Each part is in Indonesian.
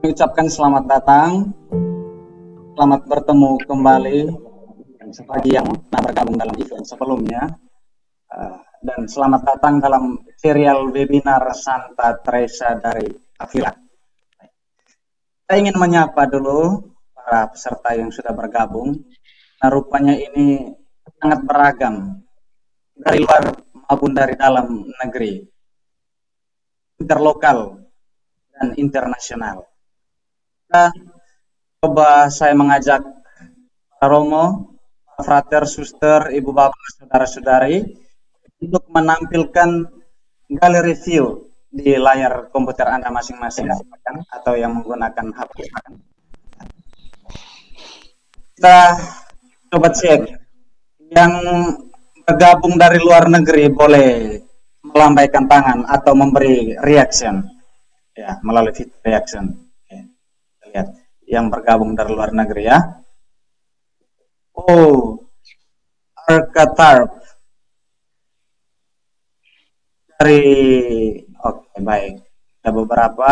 Mengucapkan selamat datang, selamat bertemu kembali bagi yang pernah bergabung dalam event sebelumnya, dan selamat datang dalam serial webinar Santa Teresa dari Avila. Saya ingin menyapa dulu para peserta yang sudah bergabung. Nah, rupanya ini sangat beragam dari luar maupun dari dalam negeri, interlokal dan internasional. Coba saya mengajak Pak Romo, Pak Frater, Suster, Ibu Bapak, Saudara-saudari untuk menampilkan galeri view di layar komputer Anda masing-masing atau yang menggunakan HP. Kita coba cek yang bergabung dari luar negeri boleh melambaikan tangan atau memberi reaction ya melalui video reaction. Lihat yang bergabung dari luar negeri ya. Oh, Arkatarp dari oke, baik. Ada beberapa.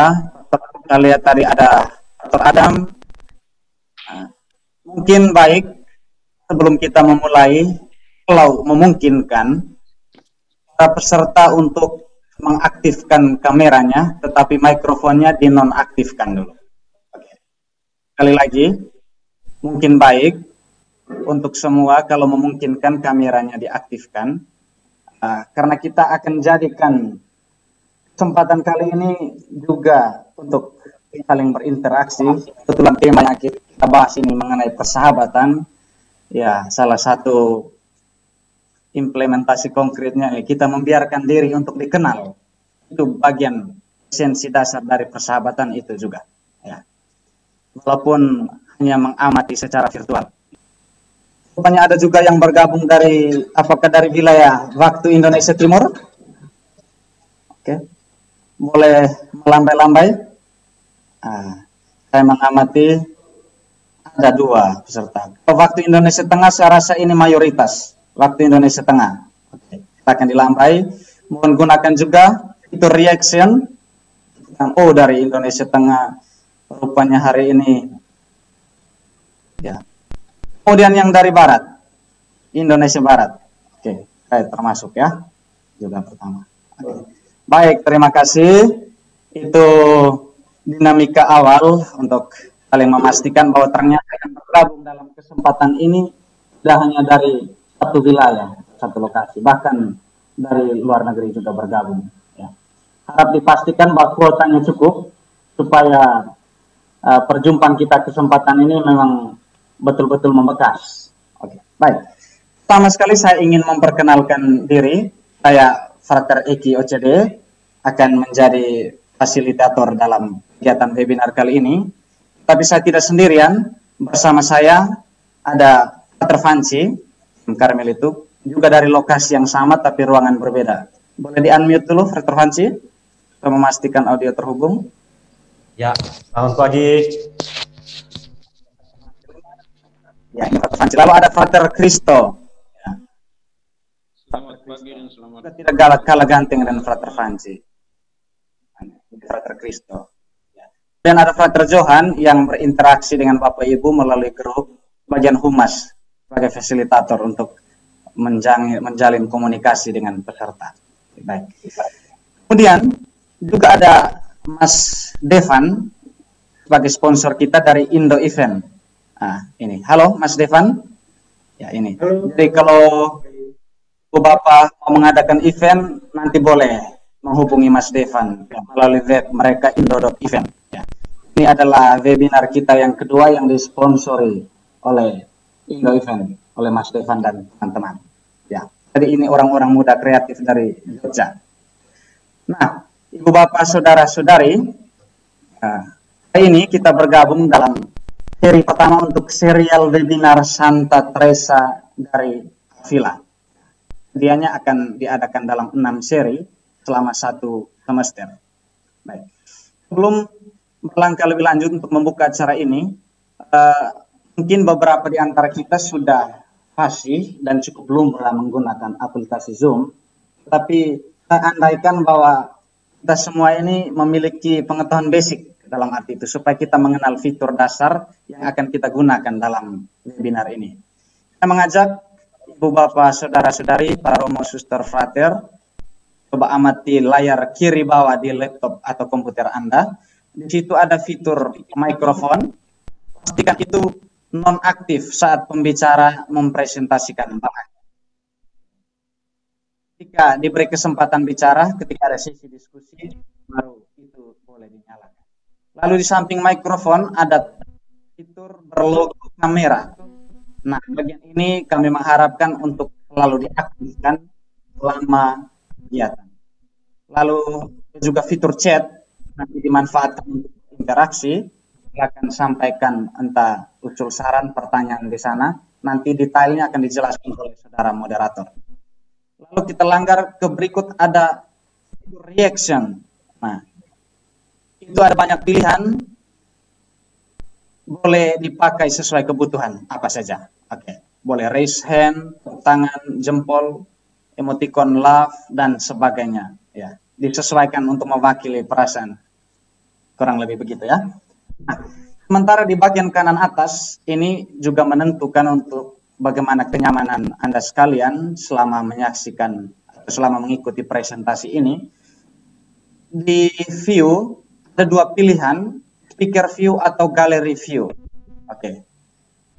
Kita lihat tadi ada Dr. Adam. Nah, mungkin baik sebelum kita memulai, kalau memungkinkan para peserta untuk mengaktifkan kameranya, tetapi mikrofonnya dinonaktifkan dulu. Sekali lagi, mungkin baik untuk semua kalau memungkinkan kameranya diaktifkan, karena kita akan jadikan kesempatan kali ini juga untuk saling berinteraksi. Kebetulan tema yang kita bahas ini mengenai persahabatan, ya salah satu implementasi konkretnya kita membiarkan diri untuk dikenal. Itu bagian esensi dasar dari persahabatan itu juga. Ya. Walaupun hanya mengamati secara virtual. Rupanya ada juga yang bergabung dari, apakah dari wilayah waktu Indonesia Timur? Oke, boleh melambai-lambai. Saya mengamati ada dua peserta. Waktu Indonesia Tengah saya rasa ini mayoritas. Waktu Indonesia Tengah. Oke, kita akan dilambai. Mohon gunakan juga itu reaction. Oh, dari Indonesia Tengah. Rupanya hari ini ya. Kemudian yang dari barat, Indonesia Barat. Oke, saya termasuk ya. Juga pertama. Oke. Baik, terima kasih. Itu dinamika awal untuk saling memastikan bahwa ternyata yang bergabung dalam kesempatan ini tidak hanya dari satu wilayah, satu lokasi, bahkan dari luar negeri juga bergabung ya. Harap dipastikan bahwa kuotanya cukup supaya perjumpaan kita kesempatan ini memang betul-betul membekas. Oke, baik. Pertama sekali saya ingin memperkenalkan diri. Saya Frater Eki OCD akan menjadi fasilitator dalam kegiatan webinar kali ini. Tapi saya tidak sendirian. Bersama saya ada Frater Fanci Karmel itu juga dari lokasi yang sama tapi ruangan berbeda. Boleh di-unmute dulu Frater Fanci untuk memastikan audio terhubung. Ya, selamat pagi. Ya, ini Frater Fanci. Lalu ada Frater Cristo. Ya. Selamat pagi dan selamat. Tidak kalah ganteng dengan Frater Fanci. Frater Cristo. Ya. Dan ada Frater Johan yang berinteraksi dengan Bapak Ibu melalui grup bagian humas sebagai fasilitator untuk menjalin komunikasi dengan peserta. Baik. Kemudian juga ada Mas Devan sebagai sponsor kita dari Indo Event. Ini. Halo Mas Devan. Ya, ini. Halo. Jadi kalau Bapak mau mengadakan event nanti boleh menghubungi Mas Devan melalui web mereka indo.event ya. Ini adalah webinar kita yang kedua yang disponsori oleh Indo Event oleh Mas Devan dan teman-teman. Ya. Jadi ini orang-orang muda kreatif dari Jogja. Nah, Ibu Bapak Saudara-saudari, hari ini kita bergabung dalam seri pertama untuk serial webinar Santa Teresa dari Avila. Dianya akan diadakan dalam 6 seri selama 1 semester. Baik. Sebelum berlangkah lebih lanjut untuk membuka acara ini, mungkin beberapa di antara kita sudah fasih dan cukup lumrah menggunakan aplikasi Zoom, tapi saya andaikan bahwa kita semua ini memiliki pengetahuan basic dalam arti itu supaya kita mengenal fitur dasar yang akan kita gunakan dalam webinar ini. Saya mengajak Ibu Bapak Saudara-saudari, para Romo Suster Frater, coba amati layar kiri bawah di laptop atau komputer Anda. Di situ ada fitur mikrofon. Pastikan itu non-aktif saat pembicara mempresentasikan bahan. Ketika diberi kesempatan bicara, ketika ada sesi diskusi, baru itu boleh dinyalakan. Lalu di samping mikrofon ada fitur berlogo kamera. Nah, bagian ini kami mengharapkan untuk selalu diaktifkan selama kegiatan. Lalu juga fitur chat nanti dimanfaatkan untuk interaksi. Silakan sampaikan entah usul saran, pertanyaan di sana. Nanti detailnya akan dijelaskan oleh saudara moderator. Lalu kita langgar ke berikut ada fitur reaction. Nah, itu ada banyak pilihan, boleh dipakai sesuai kebutuhan apa saja. Oke, boleh raise hand, tangan, jempol, emoticon love dan sebagainya. Ya, disesuaikan untuk mewakili perasaan. Kurang lebih begitu ya. Nah, sementara di bagian kanan atas ini juga menentukan untuk bagaimana kenyamanan Anda sekalian selama menyaksikan atau selama mengikuti presentasi ini. Di view ada dua pilihan, speaker view atau gallery view. Oke.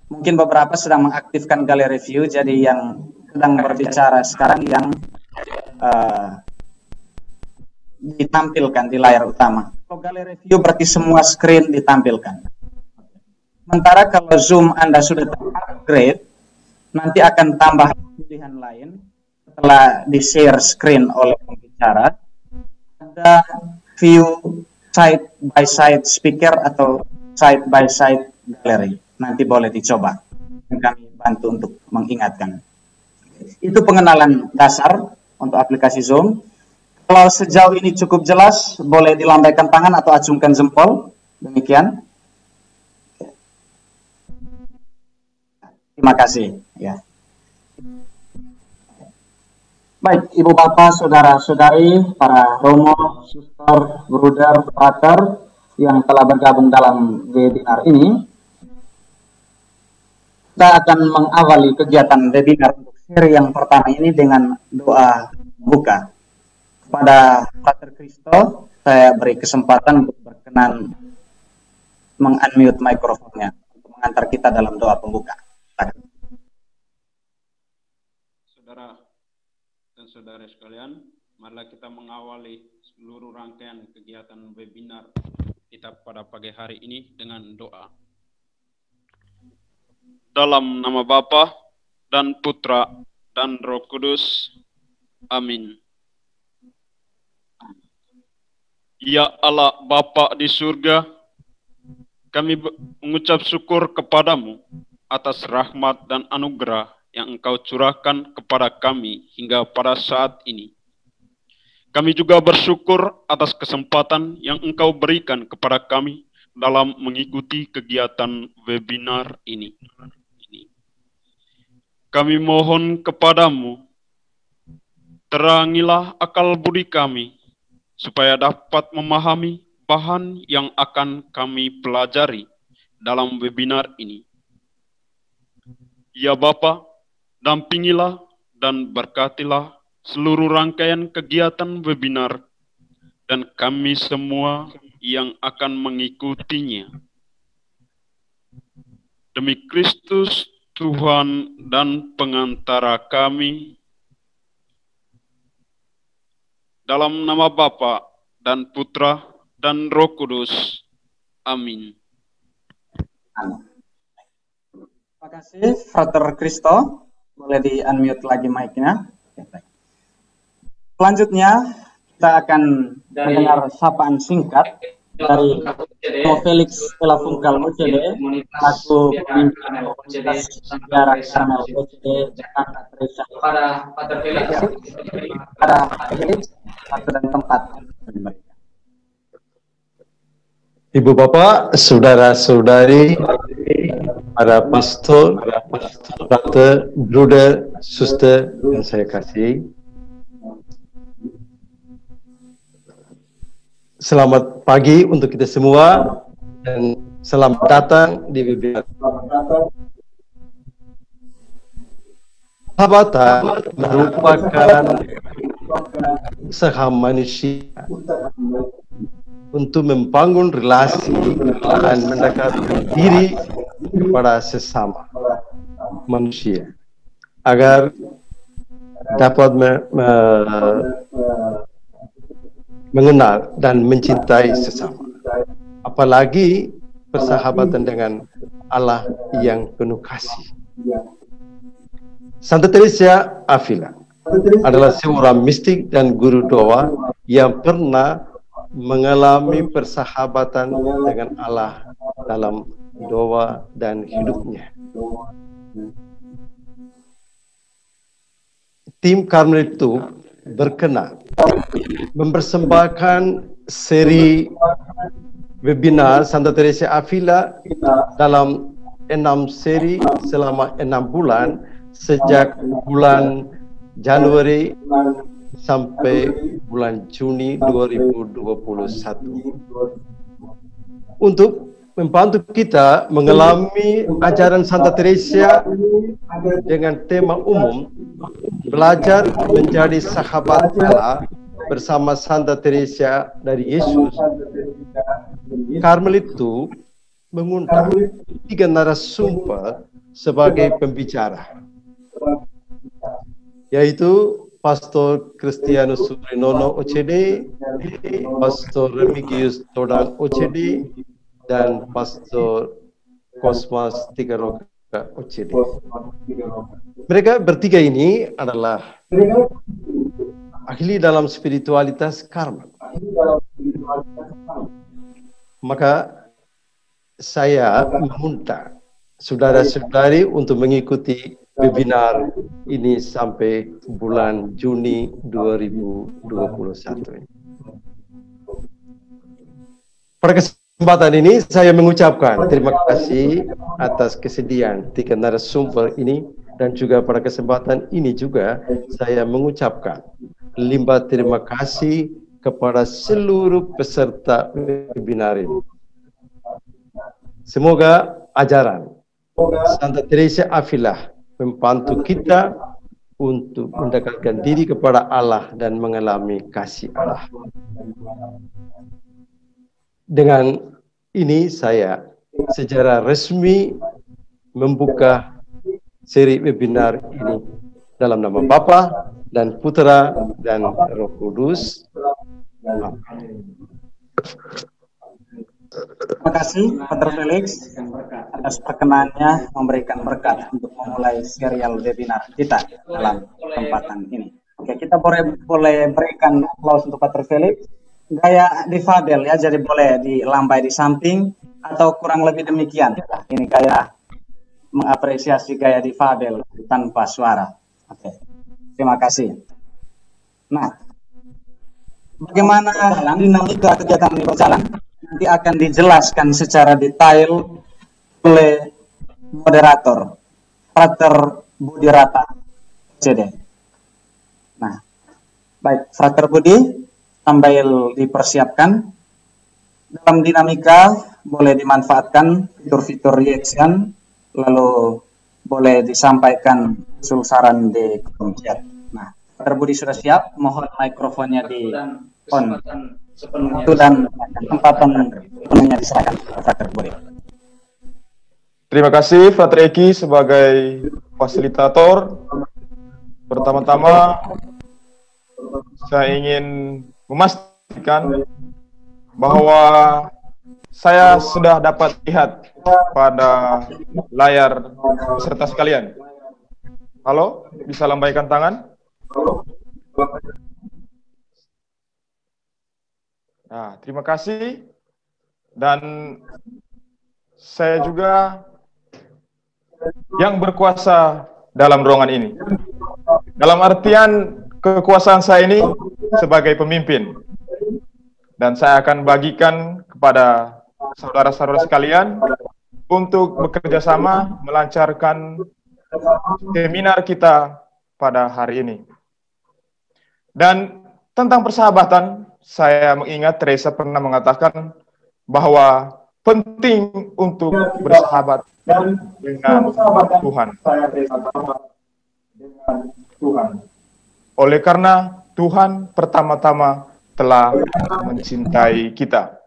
Mungkin beberapa sedang mengaktifkan gallery view, jadi yang sedang berbicara sekarang yang ditampilkan di layar utama. Kalau gallery view berarti semua screen ditampilkan. Sementara kalau Zoom Anda sudah upgrade, nanti akan tambah pilihan lain setelah di-share screen oleh pembicara. Ada view side by side speaker atau side by side gallery. Nanti boleh dicoba. Kami bantu untuk mengingatkan. Itu pengenalan dasar untuk aplikasi Zoom. Kalau sejauh ini cukup jelas, boleh dilambaikan tangan atau acungkan jempol. Demikian. Terima kasih. Ya. Baik, Ibu Bapak, Saudara-saudari, para Romo, Suster, Bruder, Frater yang telah bergabung dalam webinar ini, kita akan mengawali kegiatan webinar untuk seri yang pertama ini dengan doa buka. Kepada Frater Kristo, saya beri kesempatan untuk berkenan meng-unmute mikrofonnya untuk mengantar kita dalam doa pembuka. Saudara dan saudara sekalian, marilah kita mengawali seluruh rangkaian kegiatan webinar kita pada pagi hari ini dengan doa. Dalam nama Bapa dan Putra dan Roh Kudus. Amin. Ya Allah Bapa di surga, kami mengucap syukur kepadamu atas rahmat dan anugerah yang Engkau curahkan kepada kami hingga pada saat ini. Kami juga bersyukur atas kesempatan yang Engkau berikan kepada kami dalam mengikuti kegiatan webinar ini. Kami mohon kepadamu, terangilah akal budi kami, supaya dapat memahami bahan yang akan kami pelajari dalam webinar ini. Ya Bapa, dampingilah dan berkatilah seluruh rangkaian kegiatan webinar dan kami semua yang akan mengikutinya. Demi Kristus Tuhan dan pengantara kami, dalam nama Bapa dan Putra dan Roh Kudus. Amin. Amin. Terima kasih, Frater Kristo. Boleh di-unmute lagi mic-nya. Selanjutnya, kita akan mendengar sapaan singkat dari Felix Elafungkal OCD, selaku pemimpin komunitas sejarah Karmel OCD Jakarta Teresa. Pada Felix, waktu dan tempat. Ibu Bapak, Saudara-saudari, para pastor, frater, bruder, suster yang saya kasih. selamat pagi untuk kita semua dan selamat datang di webinar. Sahabatan merupakan saham manusia untuk membangun relasi dan mendekatkan diri kepada sesama manusia agar dapat mengenal dan mencintai sesama. Apalagi persahabatan dengan Allah yang penuh kasih. Santa Teresa Avila adalah seorang mistik dan guru doa yang pernah mengalami persahabatan dengan Allah dalam doa dan hidupnya. Tim Karmel itu berkenan mempersembahkan seri webinar Santa Teresa Avila dalam 6 seri selama 6 bulan sejak bulan Januari sampai bulan Juni 2021 untuk membantu kita mengalami ajaran Santa Teresa dengan tema umum belajar menjadi sahabat Allah bersama Santa Teresa dari Yesus. Karmel itu mengundang 3 narasumber sebagai pembicara, yaitu Pastor Cristianus Suprinono OCD, Pastor Remigius Todang OCD, dan Pastor Cosmas Tigaroga OCD. Mereka bertiga ini adalah ahli dalam spiritualitas Karmel. Maka saya meminta saudara-saudari untuk mengikuti webinar ini sampai bulan Juni 2021. Pada kesempatan ini saya mengucapkan terima kasih atas kesediaan 3 narasumber ini, dan juga pada kesempatan ini juga saya mengucapkan limpah terima kasih kepada seluruh peserta webinar ini. Semoga ajaran Santa Teresa Avila membantu kita untuk mendekatkan diri kepada Allah dan mengalami kasih Allah. Dengan ini saya secara resmi membuka seri webinar ini dalam nama Bapa dan Putra dan Roh Kudus. Terima kasih Pater Felix atas perkenannya memberikan berkat untuk memulai serial webinar kita dalam kesempatan ini. Oke, kita boleh berikan aplaus untuk Pater Felix. Gaya difabel ya, jadi boleh dilambai di samping atau kurang lebih demikian. Ini gaya mengapresiasi gaya difabel tanpa suara. Oke, terima kasih. Nah, bagaimana dinamika kegiatan ini berjalan? Nanti akan dijelaskan secara detail oleh moderator Frater Budi Rata CD. Nah, baik Frater Budi, sambil dipersiapkan dalam dinamika boleh dimanfaatkan fitur-fitur reaction, lalu boleh disampaikan usul saran di kolom chat. Nah, Frater Budi sudah siap, mohon mikrofonnya di on. Itu dan kesempatan penuhnya diserahkan Frater Budi. Terima kasih Frater Eki sebagai fasilitator. Pertama-tama saya ingin memastikan bahwa saya sudah dapat lihat pada layar peserta sekalian. Halo, bisa lambaikan tangan? Nah, terima kasih. Dan saya juga yang berkuasa dalam ruangan ini. Dalam artian kekuasaan saya ini sebagai pemimpin. Dan saya akan bagikan kepada saudara-saudara sekalian untuk bekerja sama melancarkan seminar kita pada hari ini. Dan tentang persahabatan, saya mengingat Teresa pernah mengatakan bahwa penting untuk bersahabat dengan Tuhan. Oleh karena Tuhan pertama-tama telah mencintai kita.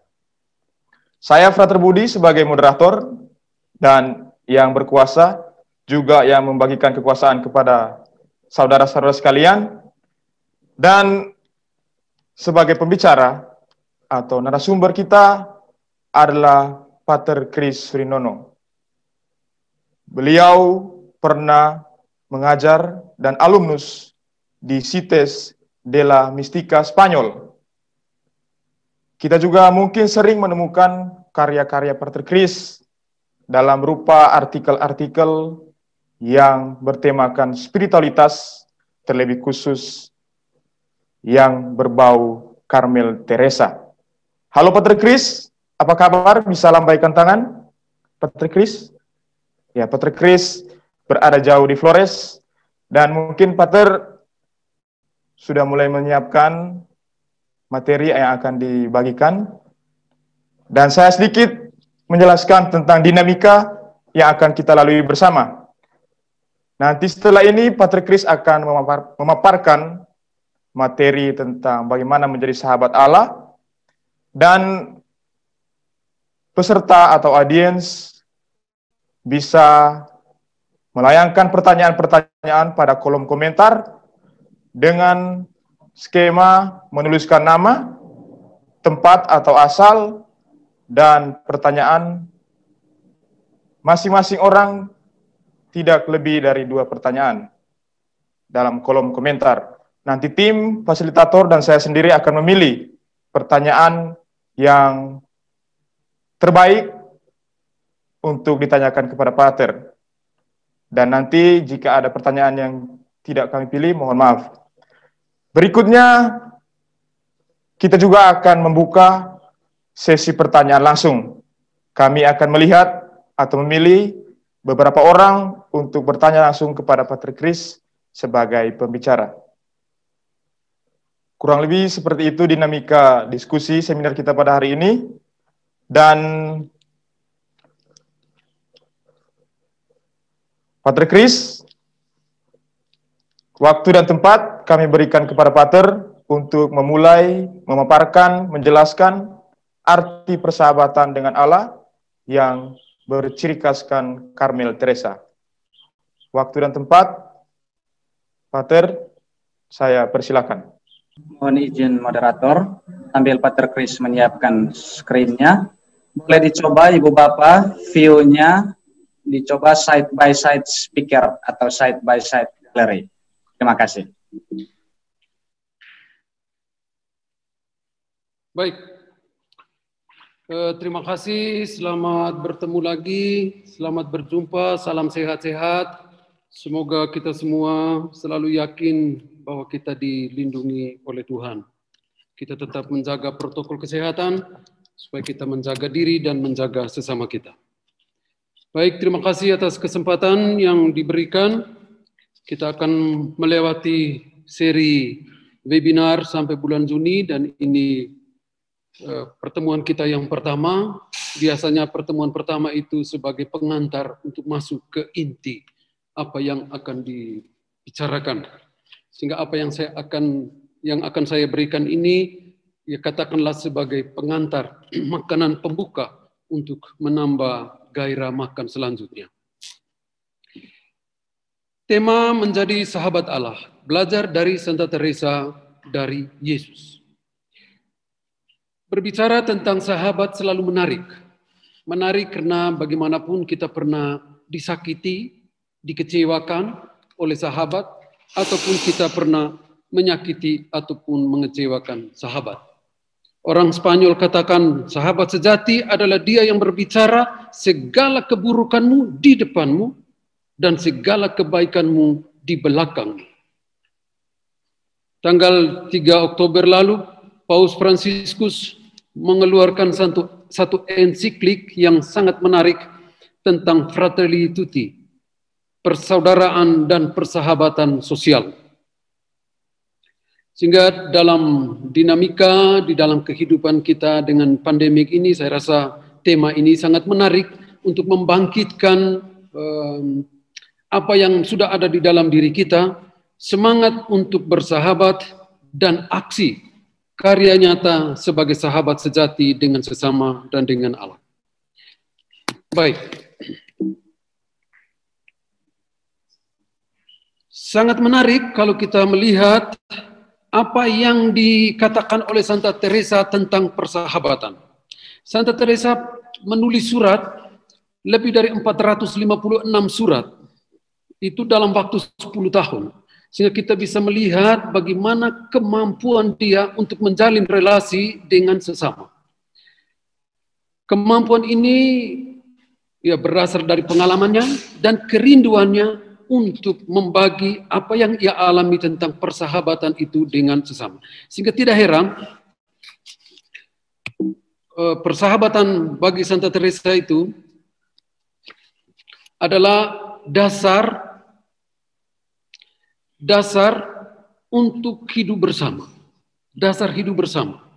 Saya Frater Budi sebagai moderator dan yang berkuasa, juga yang membagikan kekuasaan kepada saudara-saudara sekalian, dan sebagai pembicara atau narasumber kita adalah Pater Chris Rinono. Beliau pernah mengajar dan alumnus di Cites de la Mística Spanyol. Kita juga mungkin sering menemukan karya-karya Pater Chris dalam rupa artikel-artikel yang bertemakan spiritualitas, terlebih khusus yang berbau Karmel Teresa. Halo Pater Chris, apa kabar? Bisa lambaikan tangan, Pater Chris? Ya, Pater Chris berada jauh di Flores, dan mungkin Pater sudah mulai menyiapkan materi yang akan dibagikan. Dan saya sedikit menjelaskan tentang dinamika yang akan kita lalui bersama. Nanti setelah ini Pater Chris akan memaparkan materi tentang bagaimana menjadi sahabat Allah, dan peserta atau audiens bisa melayangkan pertanyaan-pertanyaan pada kolom komentar dengan skema menuliskan nama, tempat atau asal, dan pertanyaan. Masing-masing orang tidak lebih dari 2 pertanyaan dalam kolom komentar. Nanti tim fasilitator dan saya sendiri akan memilih pertanyaan yang terbaik untuk ditanyakan kepada Pater. Dan nanti jika ada pertanyaan yang tidak kami pilih, mohon maaf. Berikutnya, kita juga akan membuka sesi pertanyaan langsung. Kami akan melihat atau memilih beberapa orang untuk bertanya langsung kepada Pater Chris sebagai pembicara. Kurang lebih seperti itu dinamika diskusi seminar kita pada hari ini. Dan Pater Chris, waktu dan tempat kami berikan kepada Pater untuk memulai, memaparkan, menjelaskan arti persahabatan dengan Allah yang berciri khaskan Karmel Teresa. Waktu dan tempat, Pater, saya persilakan. Mohon izin moderator, sambil Pater Chris menyiapkan screen-nya, boleh dicoba Ibu Bapak view-nya, dicoba side by side speaker atau side by side gallery. Terima kasih. Baik, terima kasih, selamat bertemu lagi, selamat berjumpa, salam sehat-sehat. Semoga kita semua selalu yakin bahwa kita dilindungi oleh Tuhan. Kita tetap menjaga protokol kesehatan, supaya kita menjaga diri dan menjaga sesama kita. Baik, terima kasih atas kesempatan yang diberikan. Kita akan melewati seri webinar sampai bulan Juni, dan ini pertemuan kita yang pertama. Biasanya pertemuan pertama itu sebagai pengantar untuk masuk ke inti apa yang akan dibicarakan. Sehingga apa yang akan saya berikan ini, ya katakanlah sebagai pengantar, makanan pembuka untuk menambah gairah makan selanjutnya. Tema menjadi sahabat Allah, belajar dari Santa Teresa dari Yesus. Berbicara tentang sahabat selalu menarik. Menarik karena bagaimanapun kita pernah disakiti, dikecewakan oleh sahabat, ataupun kita pernah menyakiti ataupun mengecewakan sahabat. Orang Spanyol katakan, sahabat sejati adalah dia yang berbicara segala keburukanmu di depanmu dan segala kebaikanmu di belakangmu. Tanggal 3 Oktober lalu, Paus Fransiskus mengeluarkan satu ensiklik yang sangat menarik tentang Fratelli Tutti, persaudaraan dan persahabatan sosial. Sehingga dalam dinamika di dalam kehidupan kita dengan pandemik ini, saya rasa tema ini sangat menarik untuk membangkitkan apa yang sudah ada di dalam diri kita, semangat untuk bersahabat dan aksi karya nyata sebagai sahabat sejati dengan sesama dan dengan Allah. Baik. Sangat menarik kalau kita melihat apa yang dikatakan oleh Santa Teresa tentang persahabatan. Santa Teresa menulis surat, lebih dari 456 surat, itu dalam waktu 10 tahun. Sehingga kita bisa melihat bagaimana kemampuan dia untuk menjalin relasi dengan sesama. Kemampuan ini ya berasal dari pengalamannya dan kerinduannya untuk membagi apa yang ia alami tentang persahabatan itu dengan sesama. Sehingga tidak heran persahabatan bagi Santa Teresa itu adalah dasar untuk hidup bersama. Dasar hidup bersama.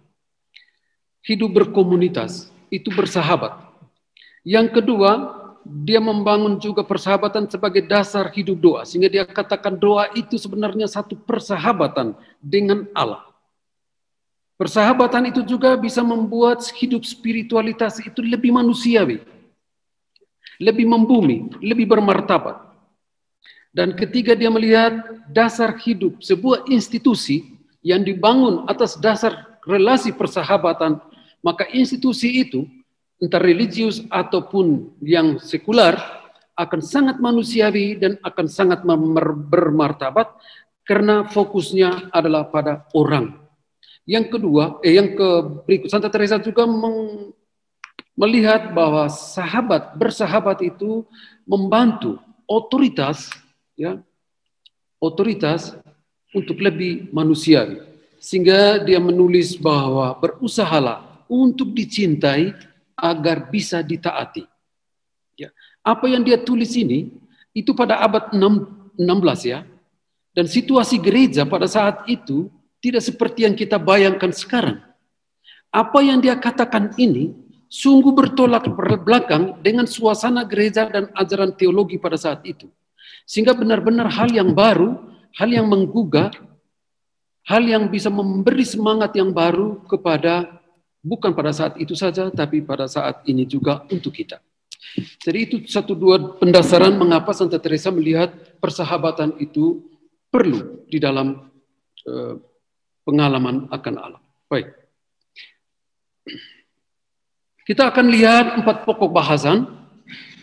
Hidup berkomunitas, itu bersahabat. Yang kedua, dia membangun juga persahabatan sebagai dasar hidup doa. Sehingga dia katakan doa itu sebenarnya satu persahabatan dengan Allah. Persahabatan itu juga bisa membuat hidup spiritualitas itu lebih manusiawi. Lebih membumi, lebih bermartabat. Dan ketika dia melihat dasar hidup sebuah institusi yang dibangun atas dasar relasi persahabatan, maka institusi itu entah religius ataupun yang sekular, akan sangat manusiawi dan akan sangat bermartabat karena fokusnya adalah pada orang. Yang kedua, berikut Santa Teresa juga melihat bahwa bersahabat itu membantu otoritas, ya, otoritas untuk lebih manusiawi. Sehingga dia menulis bahwa berusahalah untuk dicintai agar bisa ditaati. Ya. Apa yang dia tulis ini, itu pada abad 16 ya. Dan situasi gereja pada saat itu tidak seperti yang kita bayangkan sekarang. Apa yang dia katakan ini sungguh bertolak belakang dengan suasana gereja dan ajaran teologi pada saat itu. Sehingga benar-benar hal yang baru, hal yang menggugah, hal yang bisa memberi semangat yang baru kepada bukan pada saat itu saja, tapi pada saat ini juga untuk kita. Jadi itu satu dua pendasaran mengapa Santa Teresa melihat persahabatan itu perlu di dalam pengalaman akan Allah. Baik. Kita akan lihat 4 pokok bahasan.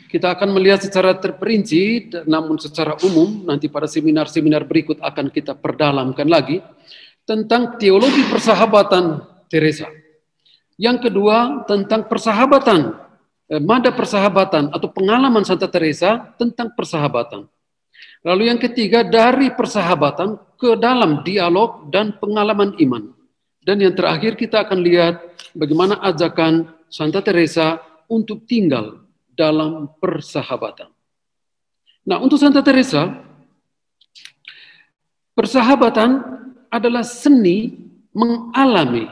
Kita akan melihat secara terperinci, namun secara umum, nanti pada seminar-seminar berikut akan kita perdalamkan lagi, tentang teologi persahabatan Teresa. Yang kedua, tentang persahabatan, mada persahabatan atau pengalaman Santa Teresa tentang persahabatan. Lalu yang ketiga, dari persahabatan ke dalam dialog dan pengalaman iman. Dan yang terakhir kita akan lihat bagaimana ajakan Santa Teresa untuk tinggal dalam persahabatan. Nah, untuk Santa Teresa, persahabatan adalah seni mengalami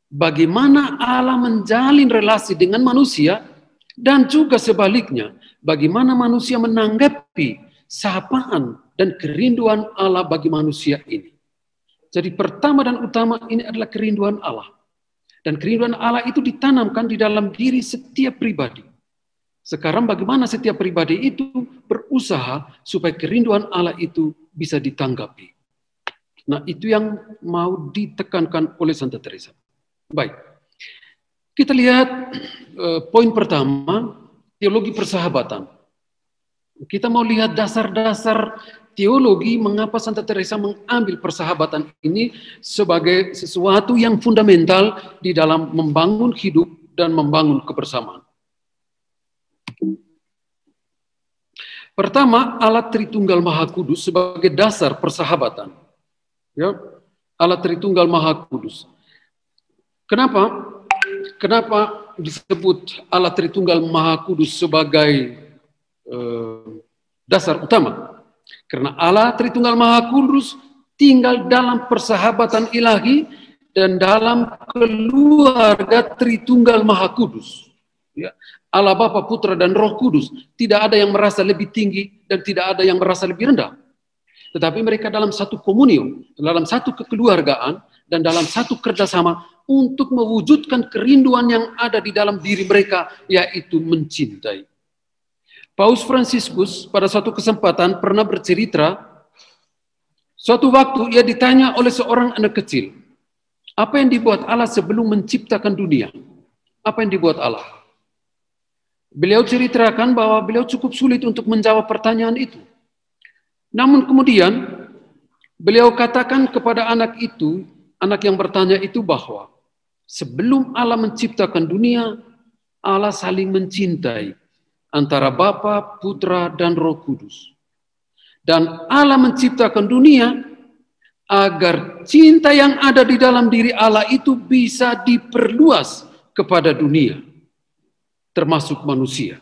bagaimana Allah menjalin relasi dengan manusia dan juga sebaliknya, bagaimana manusia menanggapi sapaan dan kerinduan Allah bagi manusia ini. Jadi pertama dan utama ini adalah kerinduan Allah. Dan kerinduan Allah itu ditanamkan di dalam diri setiap pribadi. Sekarang bagaimana setiap pribadi itu berusaha supaya kerinduan Allah itu bisa ditanggapi. Nah, itu yang mau ditekankan oleh Santa Teresa. Baik, kita lihat poin pertama, teologi persahabatan. Kita mau lihat dasar-dasar teologi mengapa Santa Teresa mengambil persahabatan ini sebagai sesuatu yang fundamental di dalam membangun hidup dan membangun kebersamaan. Pertama, Allah Tritunggal Maha Kudus sebagai dasar persahabatan. Ya, Allah Tritunggal Maha Kudus. Kenapa disebut Allah Tritunggal Maha Kudus sebagai dasar utama? Karena Allah Tritunggal Maha Kudus tinggal dalam persahabatan ilahi dan dalam keluarga Tritunggal Maha Kudus. Ya. Allah Bapa, Putra, dan Roh Kudus. Tidak ada yang merasa lebih tinggi dan tidak ada yang merasa lebih rendah. Tetapi mereka dalam satu komunion, dalam satu kekeluargaan, dan dalam satu kerjasama untuk mewujudkan kerinduan yang ada di dalam diri mereka, yaitu mencintai. Paus Fransiskus pada suatu kesempatan pernah bercerita, suatu waktu ia ditanya oleh seorang anak kecil, apa yang dibuat Allah sebelum menciptakan dunia? Apa yang dibuat Allah? Beliau ceritakan bahwa beliau cukup sulit untuk menjawab pertanyaan itu. Namun kemudian beliau katakan kepada anak yang bertanya itu bahwa sebelum Allah menciptakan dunia, Allah saling mencintai antara Bapa, Putra, dan Roh Kudus. Dan Allah menciptakan dunia agar cinta yang ada di dalam diri Allah itu bisa diperluas kepada dunia, termasuk manusia.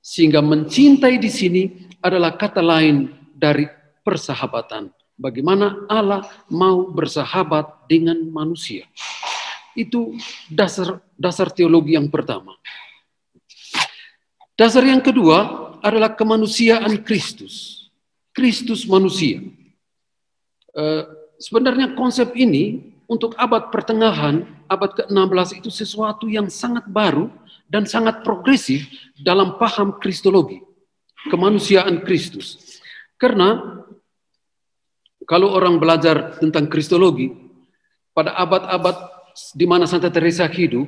Sehingga mencintai di sini adalah kata lain dari persahabatan. Bagaimana Allah mau bersahabat dengan manusia. Itu dasar teologi yang pertama. Dasar yang kedua adalah kemanusiaan Kristus. Kristus manusia. Sebenarnya konsep ini untuk abad pertengahan, abad ke-16 itu sesuatu yang sangat baru dan sangat progresif dalam paham kristologi. Kemanusiaan Kristus. Karena kalau orang belajar tentang kristologi, pada abad-abad di mana Santa Teresa hidup,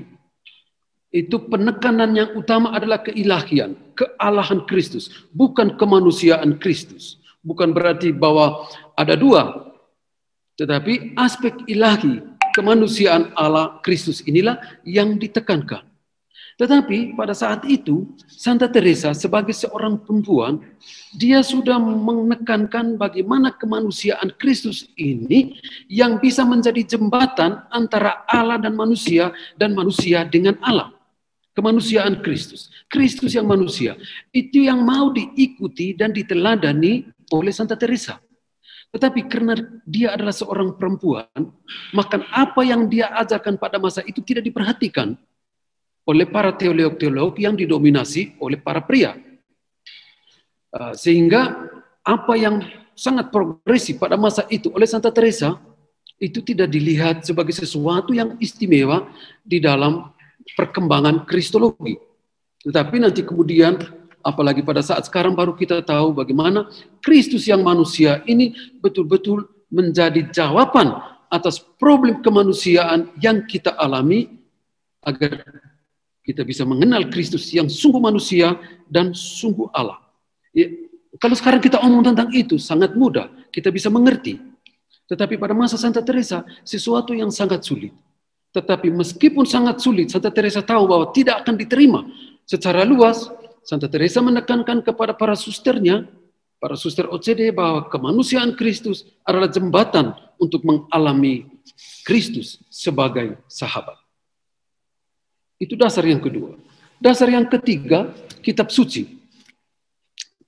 itu penekanan yang utama adalah keilahian, kealahan Kristus, bukan kemanusiaan Kristus. Bukan berarti bahwa ada dua, tetapi aspek ilahi, kemanusiaan Allah Kristus inilah yang ditekankan. Tetapi pada saat itu, Santa Teresa sebagai seorang perempuan, dia sudah menekankan bagaimana kemanusiaan Kristus ini yang bisa menjadi jembatan antara Allah dan manusia dengan Allah. Kemanusiaan Kristus. Kristus yang manusia. Itu yang mau diikuti dan diteladani oleh Santa Teresa. Tetapi karena dia adalah seorang perempuan, maka apa yang dia ajarkan pada masa itu tidak diperhatikan oleh para teolog-teolog yang didominasi oleh para pria. Sehingga apa yang sangat progresif pada masa itu oleh Santa Teresa itu tidak dilihat sebagai sesuatu yang istimewa di dalam perkembangan kristologi. Tetapi nanti kemudian, apalagi pada saat sekarang baru kita tahu bagaimana Kristus yang manusia ini betul-betul menjadi jawaban atas problem kemanusiaan yang kita alami agar kita bisa mengenal Kristus yang sungguh manusia dan sungguh Allah. Ya, kalau sekarang kita omong tentang itu sangat mudah, kita bisa mengerti. Tetapi pada masa Santa Teresa sesuatu yang sangat sulit. Tetapi meskipun sangat sulit, Santa Teresa tahu bahwa tidak akan diterima secara luas. Santa Teresa menekankan kepada para susternya, para suster OCD, bahwa kemanusiaan Kristus adalah jembatan untuk mengalami Kristus sebagai sahabat. Itu dasar yang kedua. Dasar yang ketiga, kitab suci.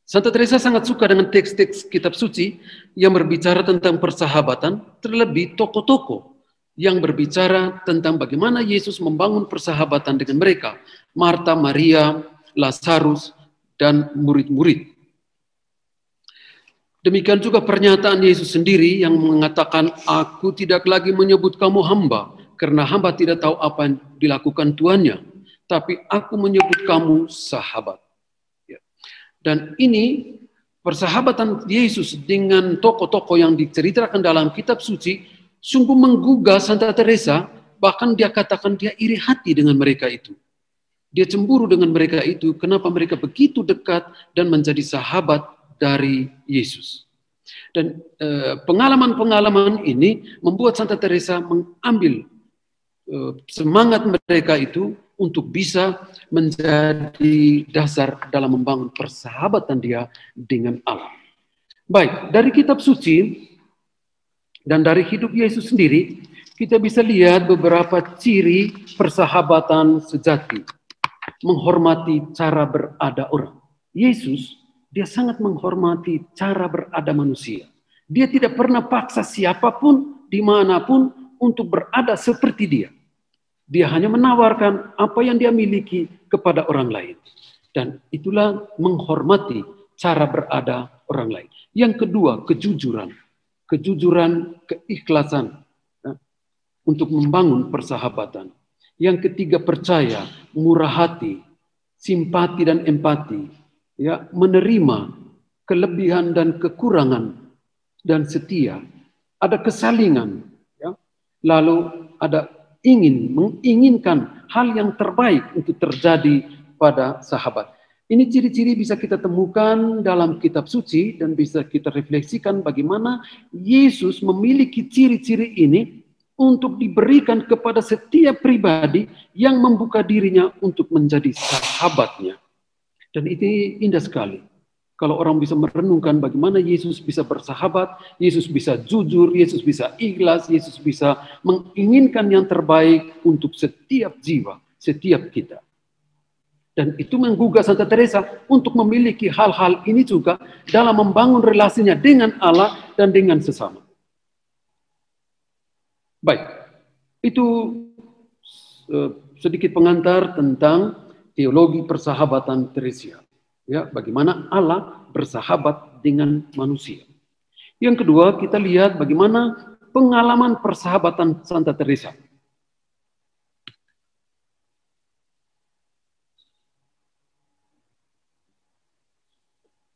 Santa Teresa sangat suka dengan teks-teks kitab suci yang berbicara tentang persahabatan, terlebih tokoh-tokoh yang berbicara tentang bagaimana Yesus membangun persahabatan dengan mereka. Marta, Maria, Lazarus, dan murid-murid. Demikian juga pernyataan Yesus sendiri yang mengatakan, aku tidak lagi menyebut kamu hamba, karena hamba tidak tahu apa yang dilakukan tuannya, tapi aku menyebut kamu sahabat. Ya. Dan ini persahabatan Yesus dengan tokoh-tokoh yang diceritakan dalam kitab suci sungguh menggugah Santa Teresa, bahkan dia katakan dia iri hati dengan mereka itu. Dia cemburu dengan mereka itu, kenapa mereka begitu dekat dan menjadi sahabat dari Yesus. Dan pengalaman-pengalaman ini membuat Santa Teresa mengambil semangat mereka itu untuk bisa menjadi dasar dalam membangun persahabatan dia dengan Allah. Baik, dari kitab suci dan dari hidup Yesus sendiri, kita bisa lihat beberapa ciri persahabatan sejati. Menghormati cara berada orang. Yesus, dia sangat menghormati cara berada manusia. Dia tidak pernah paksa siapapun, dimanapun, untuk berada seperti dia. Dia hanya menawarkan apa yang dia miliki kepada orang lain. Dan itulah menghormati cara berada orang lain. Yang kedua, kejujuran. Kejujuran, keikhlasan ya, untuk membangun persahabatan. Yang ketiga, percaya, murah hati, simpati dan empati, ya, menerima kelebihan dan kekurangan, dan setia. Ada kesalingan, ya. Lalu ada menginginkan hal yang terbaik untuk terjadi pada sahabat. Ini ciri-ciri bisa kita temukan dalam kitab suci dan bisa kita refleksikan bagaimana Yesus memiliki ciri-ciri ini untuk diberikan kepada setiap pribadi yang membuka dirinya untuk menjadi sahabatnya. Dan ini indah sekali. Kalau orang bisa merenungkan bagaimana Yesus bisa bersahabat, Yesus bisa jujur, Yesus bisa ikhlas, Yesus bisa menginginkan yang terbaik untuk setiap jiwa, setiap kita. Dan itu menggugah Santa Teresa untuk memiliki hal-hal ini juga dalam membangun relasinya dengan Allah dan dengan sesama. Baik, itu sedikit pengantar tentang teologi persahabatan Teresia. Ya, bagaimana Allah bersahabat dengan manusia. Yang kedua, kita lihat bagaimana pengalaman persahabatan Santa Teresa.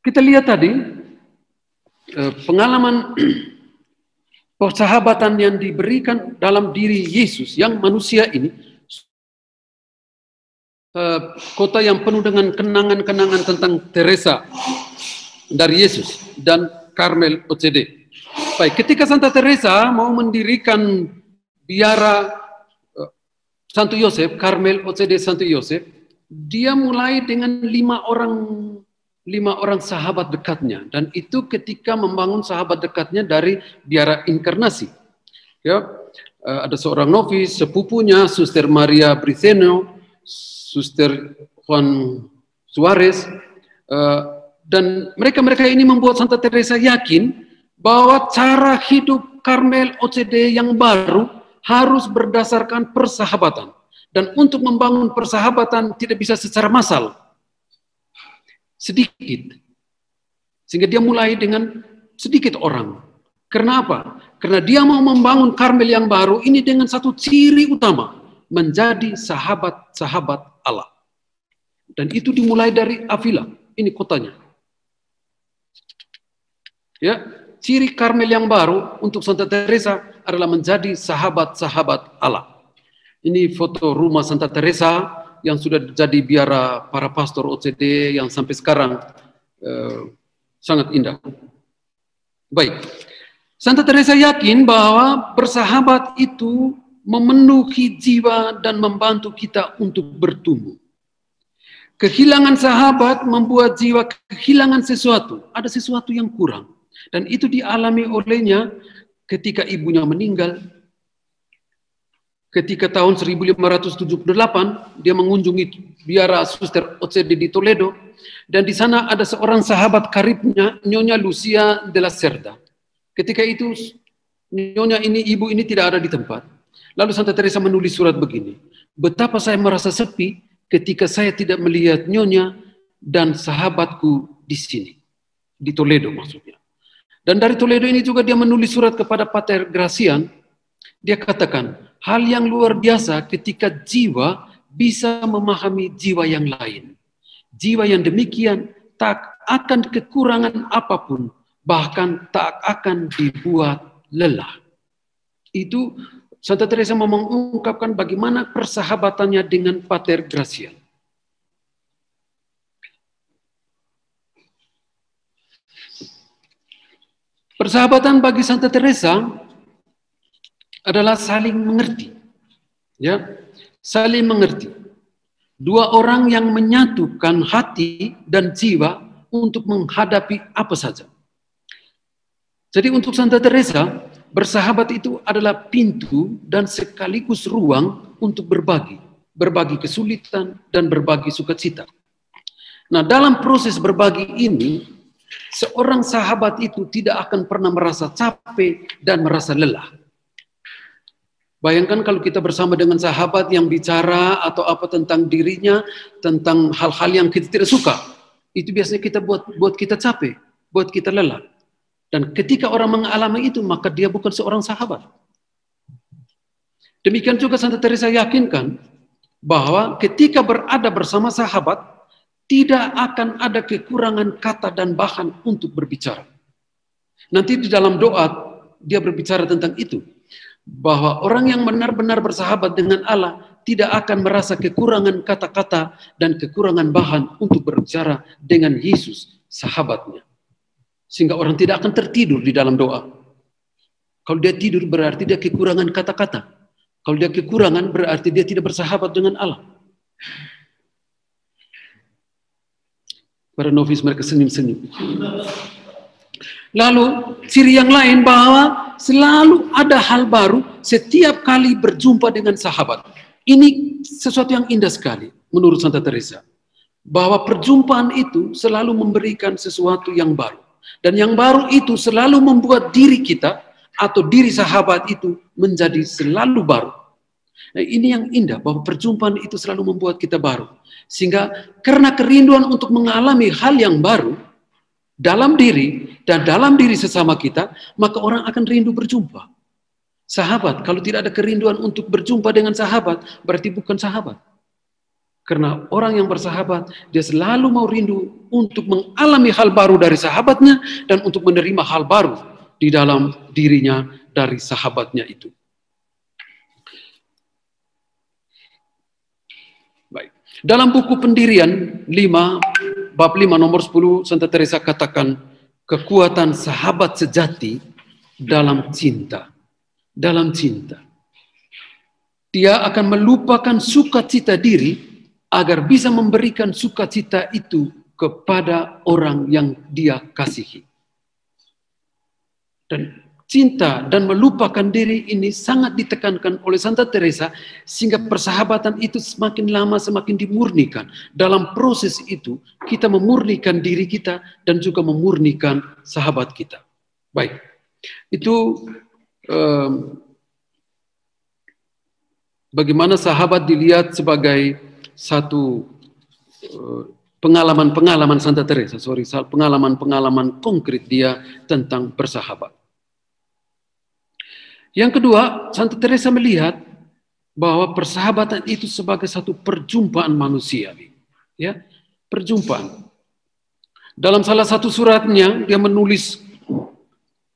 Kita lihat tadi pengalaman persahabatan yang diberikan dalam diri Yesus yang manusia ini. Kota yang penuh dengan kenangan-kenangan tentang Teresa dari Yesus dan Karmel OCD. Baik, ketika Santa Teresa mau mendirikan biara Santo Yosef, Karmel OCD Santo Yosef, dia mulai dengan 5 orang sahabat dekatnya, dan itu ketika membangun sahabat dekatnya dari biara inkarnasi. Ya, ada seorang novis, sepupunya, Suster Maria Briceno, Suster Juan Suarez, dan mereka ini membuat Santa Teresa yakin bahwa cara hidup Karmel OCD yang baru harus berdasarkan persahabatan. Dan untuk membangun persahabatan tidak bisa secara massal, sedikit. Sehingga dia mulai dengan sedikit orang. Karena apa? Karena dia mau membangun Karmel yang baru ini dengan satu ciri utama, menjadi sahabat-sahabat Allah. Dan itu dimulai dari Avila, ini kotanya. Ya, ciri Karmel yang baru untuk Santa Teresa adalah menjadi sahabat-sahabat Allah. Ini foto rumah Santa Teresa yang sudah jadi biara para pastor OCD yang sampai sekarang sangat indah. Baik, Santa Teresa yakin bahwa bersahabat itu memenuhi jiwa dan membantu kita untuk bertumbuh. Kehilangan sahabat membuat jiwa kehilangan sesuatu, ada sesuatu yang kurang. Dan itu dialami olehnya ketika ibunya meninggal. Ketika tahun 1578 dia mengunjungi biara Suster OCD di Toledo, dan di sana ada seorang sahabat karibnya, Nyonya Lucia de la Cerda. Ketika itu Nyonya ini, ibu ini tidak ada di tempat. Lalu Santa Teresa menulis surat begini, betapa saya merasa sepi ketika saya tidak melihat Nyonya dan sahabatku di sini, di Toledo maksudnya. Dan dari Toledo ini juga dia menulis surat kepada Pater Gracian. Dia katakan, hal yang luar biasa ketika jiwa bisa memahami jiwa yang lain. Jiwa yang demikian tak akan kekurangan apapun, bahkan tak akan dibuat lelah. Itu Santa Teresa mau mengungkapkan bagaimana persahabatannya dengan Pater Gracian. Persahabatan bagi Santa Teresa adalah saling mengerti. Ya, saling mengerti. Dua orang yang menyatukan hati dan jiwa untuk menghadapi apa saja. Jadi untuk Santa Teresa, bersahabat itu adalah pintu dan sekaligus ruang untuk berbagi. Berbagi kesulitan dan berbagi sukacita. Nah, dalam proses berbagi ini, Seorang sahabat itu tidak akan pernah merasa capek dan merasa lelah. Bayangkan kalau kita bersama dengan sahabat yang bicara atau apa tentang dirinya, tentang hal-hal yang kita tidak suka. Itu biasanya kita buat kita capek, buat kita lelah. Dan ketika orang mengalami itu, maka dia bukan seorang sahabat. Demikian juga Santa Teresa yakinkan bahwa ketika berada bersama sahabat, tidak akan ada kekurangan kata dan bahan untuk berbicara. Nanti di dalam doa, dia berbicara tentang itu. Bahwa orang yang benar-benar bersahabat dengan Allah tidak akan merasa kekurangan kata-kata dan kekurangan bahan untuk berbicara dengan Yesus, sahabatnya. Sehingga orang tidak akan tertidur di dalam doa. Kalau dia tidur berarti dia kekurangan kata-kata. Kalau dia kekurangan berarti dia tidak bersahabat dengan Allah. Para novis mereka senyum-senyum. Lalu ciri yang lain bahwa selalu ada hal baru setiap kali berjumpa dengan sahabat. Ini sesuatu yang indah sekali menurut Santa Teresa. Bahwa perjumpaan itu selalu memberikan sesuatu yang baru. Dan yang baru itu selalu membuat diri kita atau diri sahabat itu menjadi selalu baru. Nah, ini yang indah bahwa perjumpaan itu selalu membuat kita baru. Sehingga karena kerinduan untuk mengalami hal yang baru dalam diri dan dalam diri sesama kita, maka orang akan rindu berjumpa. Sahabat, kalau tidak ada kerinduan untuk berjumpa dengan sahabat, berarti bukan sahabat. Karena orang yang bersahabat, dia selalu mau rindu untuk mengalami hal baru dari sahabatnya dan untuk menerima hal baru di dalam dirinya dari sahabatnya itu. Baik. Dalam buku Pendirian 5, bab 5 nomor 10, Santa Teresa katakan kekuatan sahabat sejati dalam cinta. Dalam cinta. Dia akan melupakan sukacita diri agar bisa memberikan sukacita itu kepada orang yang dia kasihi. Dan cinta dan melupakan diri ini sangat ditekankan oleh Santa Teresa sehingga persahabatan itu semakin lama semakin dimurnikan. Dalam proses itu kita memurnikan diri kita dan juga memurnikan sahabat kita. Baik, itu bagaimana sahabat dilihat sebagai satu pengalaman-pengalaman Santa Teresa, pengalaman-pengalaman konkret dia tentang bersahabat. Yang kedua, Santa Teresa melihat bahwa persahabatan itu sebagai satu perjumpaan manusiawi, ya, perjumpaan. Dalam salah satu suratnya dia menulis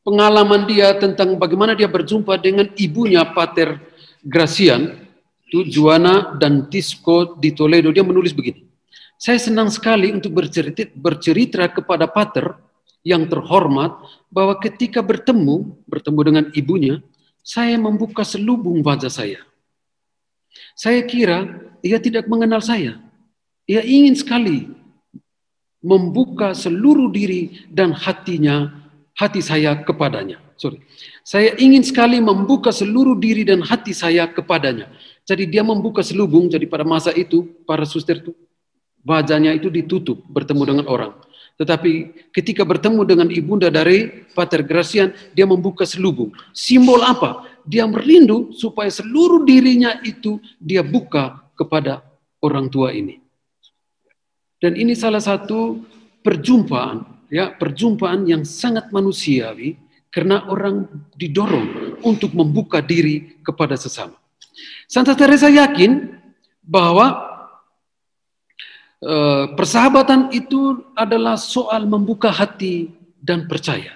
pengalaman dia tentang bagaimana dia berjumpa dengan ibunya Pater Gracian, itu Juana dan Tisco di Toledo. Dia menulis begini, saya senang sekali untuk bercerita kepada Pater yang terhormat bahwa ketika bertemu dengan ibunya, saya membuka selubung wajah saya. Saya kira ia tidak mengenal saya. Ia ingin sekali membuka seluruh diri dan hati saya kepadanya. Saya ingin sekali membuka seluruh diri dan hati saya kepadanya. Jadi dia membuka selubung, jadi pada masa itu, para suster itu, wajahnya itu ditutup bertemu dengan orang. Tetapi ketika bertemu dengan ibunda dari Pater Gracian, dia membuka selubung. Simbol apa? Dia merindu supaya seluruh dirinya itu dia buka kepada orang tua ini. Dan ini salah satu perjumpaan, ya, perjumpaan yang sangat manusiawi karena orang didorong untuk membuka diri kepada sesama. Santa Teresa yakin bahwa persahabatan itu adalah soal membuka hati dan percaya.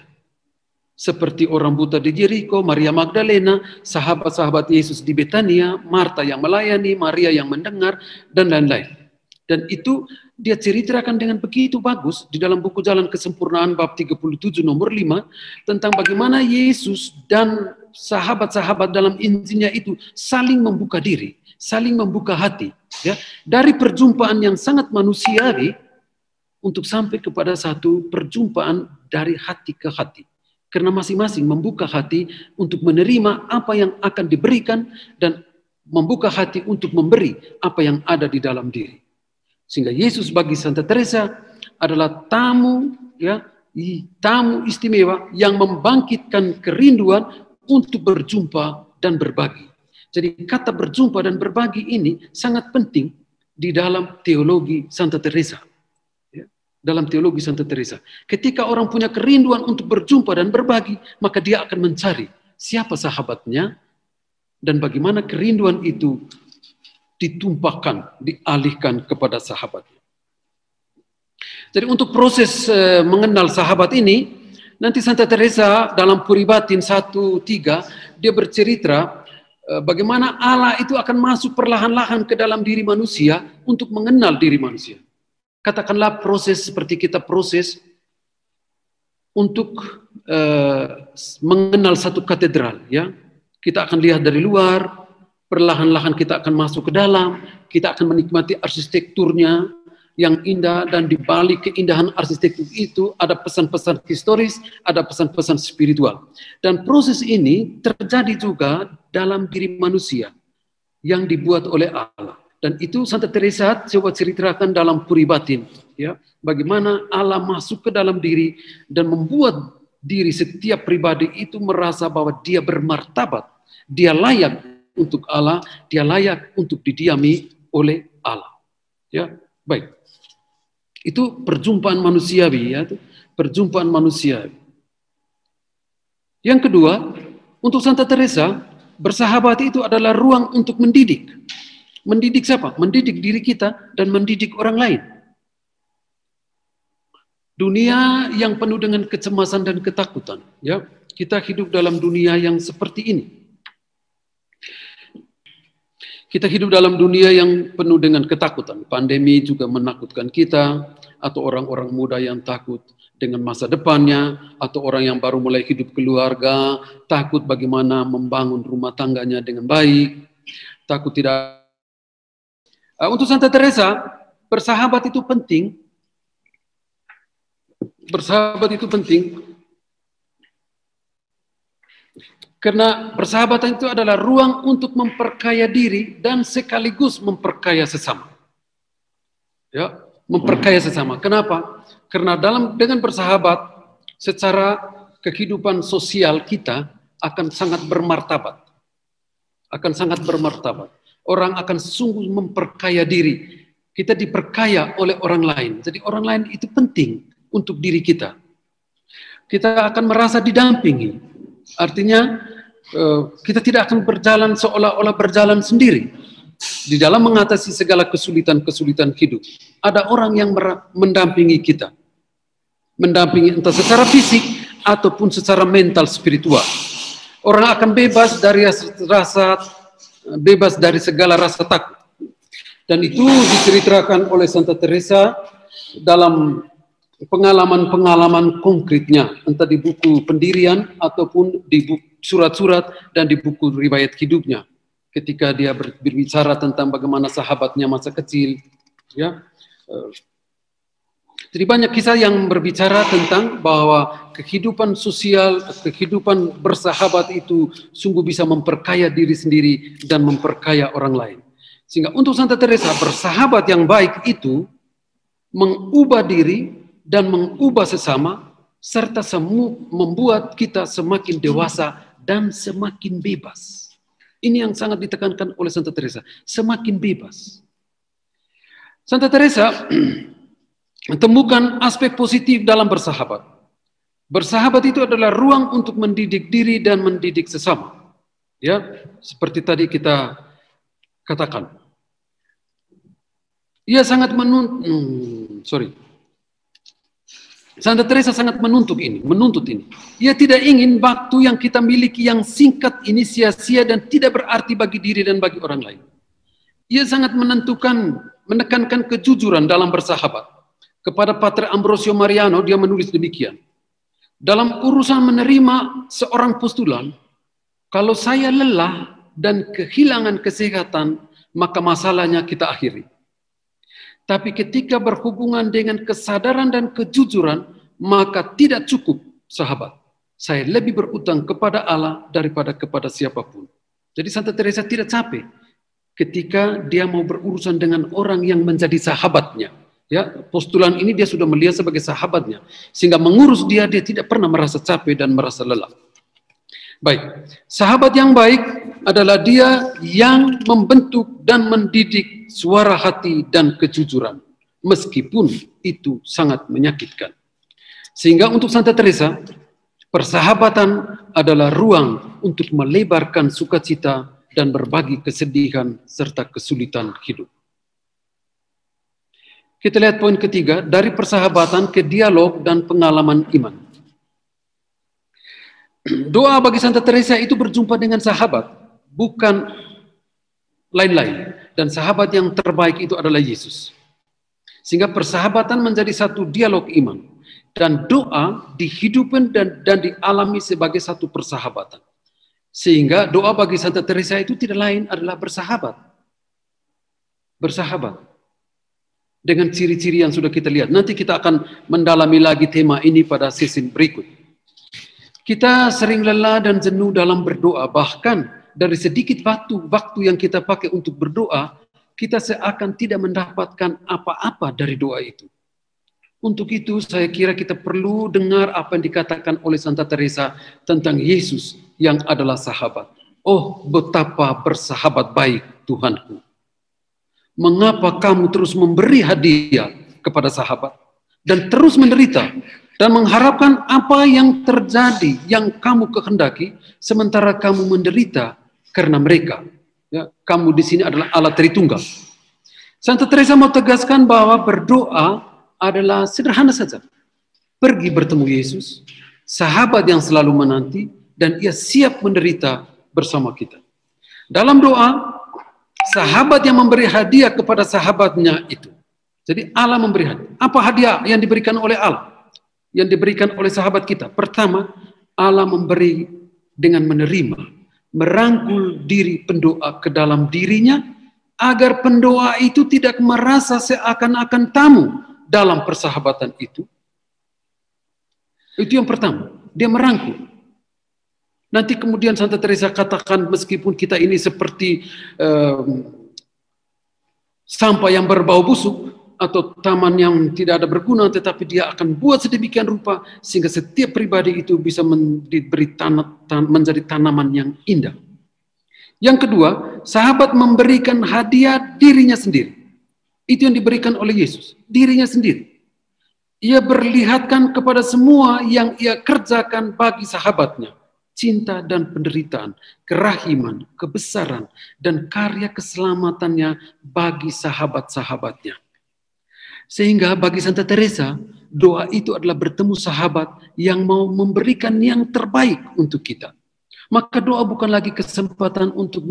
Seperti orang buta di Jericho, Maria Magdalena, sahabat-sahabat Yesus di Betania, Marta yang melayani, Maria yang mendengar, dan lain-lain. Dan itu dia ceritakan dengan begitu bagus di dalam buku Jalan Kesempurnaan bab 37 nomor 5 tentang bagaimana Yesus dan sahabat-sahabat dalam Injilnya itu saling membuka diri, saling membuka hati, ya, dari perjumpaan yang sangat manusiawi untuk sampai kepada satu perjumpaan dari hati ke hati. Karena masing-masing membuka hati untuk menerima apa yang akan diberikan dan membuka hati untuk memberi apa yang ada di dalam diri. Sehingga Yesus bagi Santa Teresa adalah tamu, ya, tamu istimewa yang membangkitkan kerinduan untuk berjumpa dan berbagi. Jadi kata berjumpa dan berbagi ini sangat penting di dalam teologi Santa Teresa. Ya, dalam teologi Santa Teresa. Ketika orang punya kerinduan untuk berjumpa dan berbagi, maka dia akan mencari siapa sahabatnya dan bagaimana kerinduan itu ditumpahkan, dialihkan kepada sahabatnya. Jadi untuk proses mengenal sahabat ini, nanti Santa Teresa dalam Puribatin 1:3 dia bercerita bagaimana Allah itu akan masuk perlahan-lahan ke dalam diri manusia untuk mengenal diri manusia. Katakanlah proses seperti kita proses untuk mengenal satu katedral, ya. Kita akan lihat dari luar, perlahan-lahan kita akan masuk ke dalam, kita akan menikmati arsitekturnya yang indah, dan di balik keindahan arsitektur itu ada pesan-pesan historis, ada pesan-pesan spiritual. Dan proses ini terjadi juga dalam diri manusia yang dibuat oleh Allah. Dan itu Santa Teresa coba ceritakan dalam Puribatin, ya, bagaimana Allah masuk ke dalam diri dan membuat diri setiap pribadi itu merasa bahwa dia bermartabat, dia layak untuk Allah, dia layak untuk didiami oleh Allah. Ya, baik. Itu perjumpaan manusiawi, ya, perjumpaan manusiawi. Yang kedua, untuk Santa Teresa, bersahabat itu adalah ruang untuk mendidik. Mendidik siapa? Mendidik diri kita dan mendidik orang lain. Dunia yang penuh dengan kecemasan dan ketakutan, ya. Kita hidup dalam dunia yang seperti ini. Kita hidup dalam dunia yang penuh dengan ketakutan. Pandemi juga menakutkan kita, atau orang-orang muda yang takut dengan masa depannya, atau orang yang baru mulai hidup keluarga, takut bagaimana membangun rumah tangganya dengan baik, takut tidak. Untuk Santa Teresa, bersahabat itu penting. Bersahabat itu penting. Karena persahabatan itu adalah ruang untuk memperkaya diri dan sekaligus memperkaya sesama. Ya, memperkaya sesama. Kenapa? Karena dengan bersahabat, secara kehidupan sosial kita akan sangat bermartabat. Akan sangat bermartabat. Orang akan sungguh memperkaya diri. Kita diperkaya oleh orang lain. Jadi orang lain itu penting untuk diri kita. Kita akan merasa didampingi. Artinya kita tidak akan berjalan seolah-olah berjalan sendiri. Di dalam mengatasi segala kesulitan-kesulitan hidup, ada orang yang mendampingi kita. Mendampingi entah secara fisik ataupun secara mental spiritual. Orang akan bebas dari segala rasa takut. Dan itu diceritakan oleh Santa Teresa dalam pengalaman-pengalaman konkretnya, entah di buku pendirian ataupun di buku surat-surat dan di buku riwayat hidupnya. Ketika dia berbicara tentang bagaimana sahabatnya masa kecil, ya. Jadi banyak kisah yang berbicara tentang bahwa kehidupan sosial, kehidupan bersahabat itu sungguh bisa memperkaya diri sendiri dan memperkaya orang lain. Sehingga untuk Santa Teresa, bersahabat yang baik itu mengubah diri dan mengubah sesama, serta membuat kita semakin dewasa dan semakin bebas. Ini yang sangat ditekankan oleh Santa Teresa, semakin bebas. Santa Teresa temukan aspek positif dalam bersahabat. Bersahabat itu adalah ruang untuk mendidik diri dan mendidik sesama. Ya, seperti tadi kita katakan. Ia sangat Santa Teresa sangat menuntut ini. Ia tidak ingin waktu yang kita miliki yang singkat ini sia-sia dan tidak berarti bagi diri dan bagi orang lain. Ia sangat menekankan kejujuran dalam bersahabat. Kepada Pater Ambrosio Mariano, dia menulis demikian. Dalam urusan menerima seorang postulan, kalau saya lelah dan kehilangan kesehatan, maka masalahnya kita akhiri. Tapi ketika berhubungan dengan kesadaran dan kejujuran, maka tidak cukup, sahabat. Saya lebih berutang kepada Allah daripada kepada siapapun. Jadi Santa Teresa tidak capek ketika dia mau berurusan dengan orang yang menjadi sahabatnya. Ya, postulan ini dia sudah melihat sebagai sahabatnya, sehingga mengurus dia tidak pernah merasa capek dan merasa lelah. Baik, sahabat yang baik adalah dia yang membentuk dan mendidik suara hati dan kejujuran, meskipun itu sangat menyakitkan. Sehingga untuk Santa Teresa, persahabatan adalah ruang untuk melebarkan sukacita dan berbagi kesedihan serta kesulitan hidup. Kita lihat poin ketiga, dari persahabatan ke dialog dan pengalaman iman. Doa bagi Santa Teresa itu berjumpa dengan sahabat, bukan lain-lain. Dan sahabat yang terbaik itu adalah Yesus. Sehingga persahabatan menjadi satu dialog iman. Dan doa dihidupkan dan dialami sebagai satu persahabatan. Sehingga doa bagi Santa Teresa itu tidak lain adalah bersahabat. Bersahabat. Dengan ciri-ciri yang sudah kita lihat. Nanti kita akan mendalami lagi tema ini pada sesi berikut. Kita sering lelah dan jenuh dalam berdoa. Bahkan dari sedikit waktu yang kita pakai untuk berdoa, kita seakan tidak mendapatkan apa-apa dari doa itu. Untuk itu saya kira kita perlu dengar apa yang dikatakan oleh Santa Teresa tentang Yesus yang adalah sahabat. Oh, betapa bersahabat baik Tuhanku. Mengapa kamu terus memberi hadiah kepada sahabat dan terus menderita dan mengharapkan apa yang terjadi yang kamu kehendaki sementara kamu menderita karena mereka. Ya, kamu di sini adalah Allah Tritunggal. Santa Teresa mau tegaskan bahwa berdoa adalah sederhana saja. Pergi bertemu Yesus, sahabat yang selalu menanti, dan ia siap menderita bersama kita. Dalam doa, sahabat yang memberi hadiah kepada sahabatnya itu. Jadi Allah memberi hadiah. Apa hadiah yang diberikan oleh Allah? Yang diberikan oleh sahabat kita. Pertama, Allah memberi dengan menerima. Merangkul diri pendoa ke dalam dirinya, agar pendoa itu tidak merasa seakan-akan tamu dalam persahabatan itu. Itu yang pertama, dia merangkul. Nanti kemudian Santa Teresa katakan meskipun kita ini seperti sampah yang berbau busuk atau taman yang tidak ada berguna, tetapi dia akan buat sedemikian rupa sehingga setiap pribadi itu bisa menjadi tanaman yang indah. Yang kedua, sahabat memberikan hadiah dirinya sendiri. Itu yang diberikan oleh Yesus, dirinya sendiri. Ia berlihatkan kepada semua yang ia kerjakan bagi sahabatnya. Cinta dan penderitaan, kerahiman, kebesaran, dan karya keselamatannya bagi sahabat-sahabatnya. Sehingga bagi Santa Teresa, doa itu adalah bertemu sahabat yang mau memberikan yang terbaik untuk kita. Maka doa bukan lagi kesempatan untuk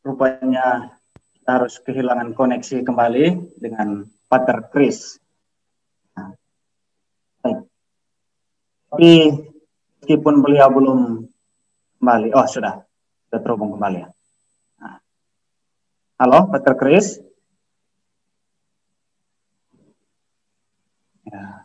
Rupanya kita harus kehilangan koneksi kembali dengan Pater Chris. Nah, tapi meskipun beliau belum kembali, oh sudah terhubung kembali ya. Nah. Halo, Pater Chris. Ya.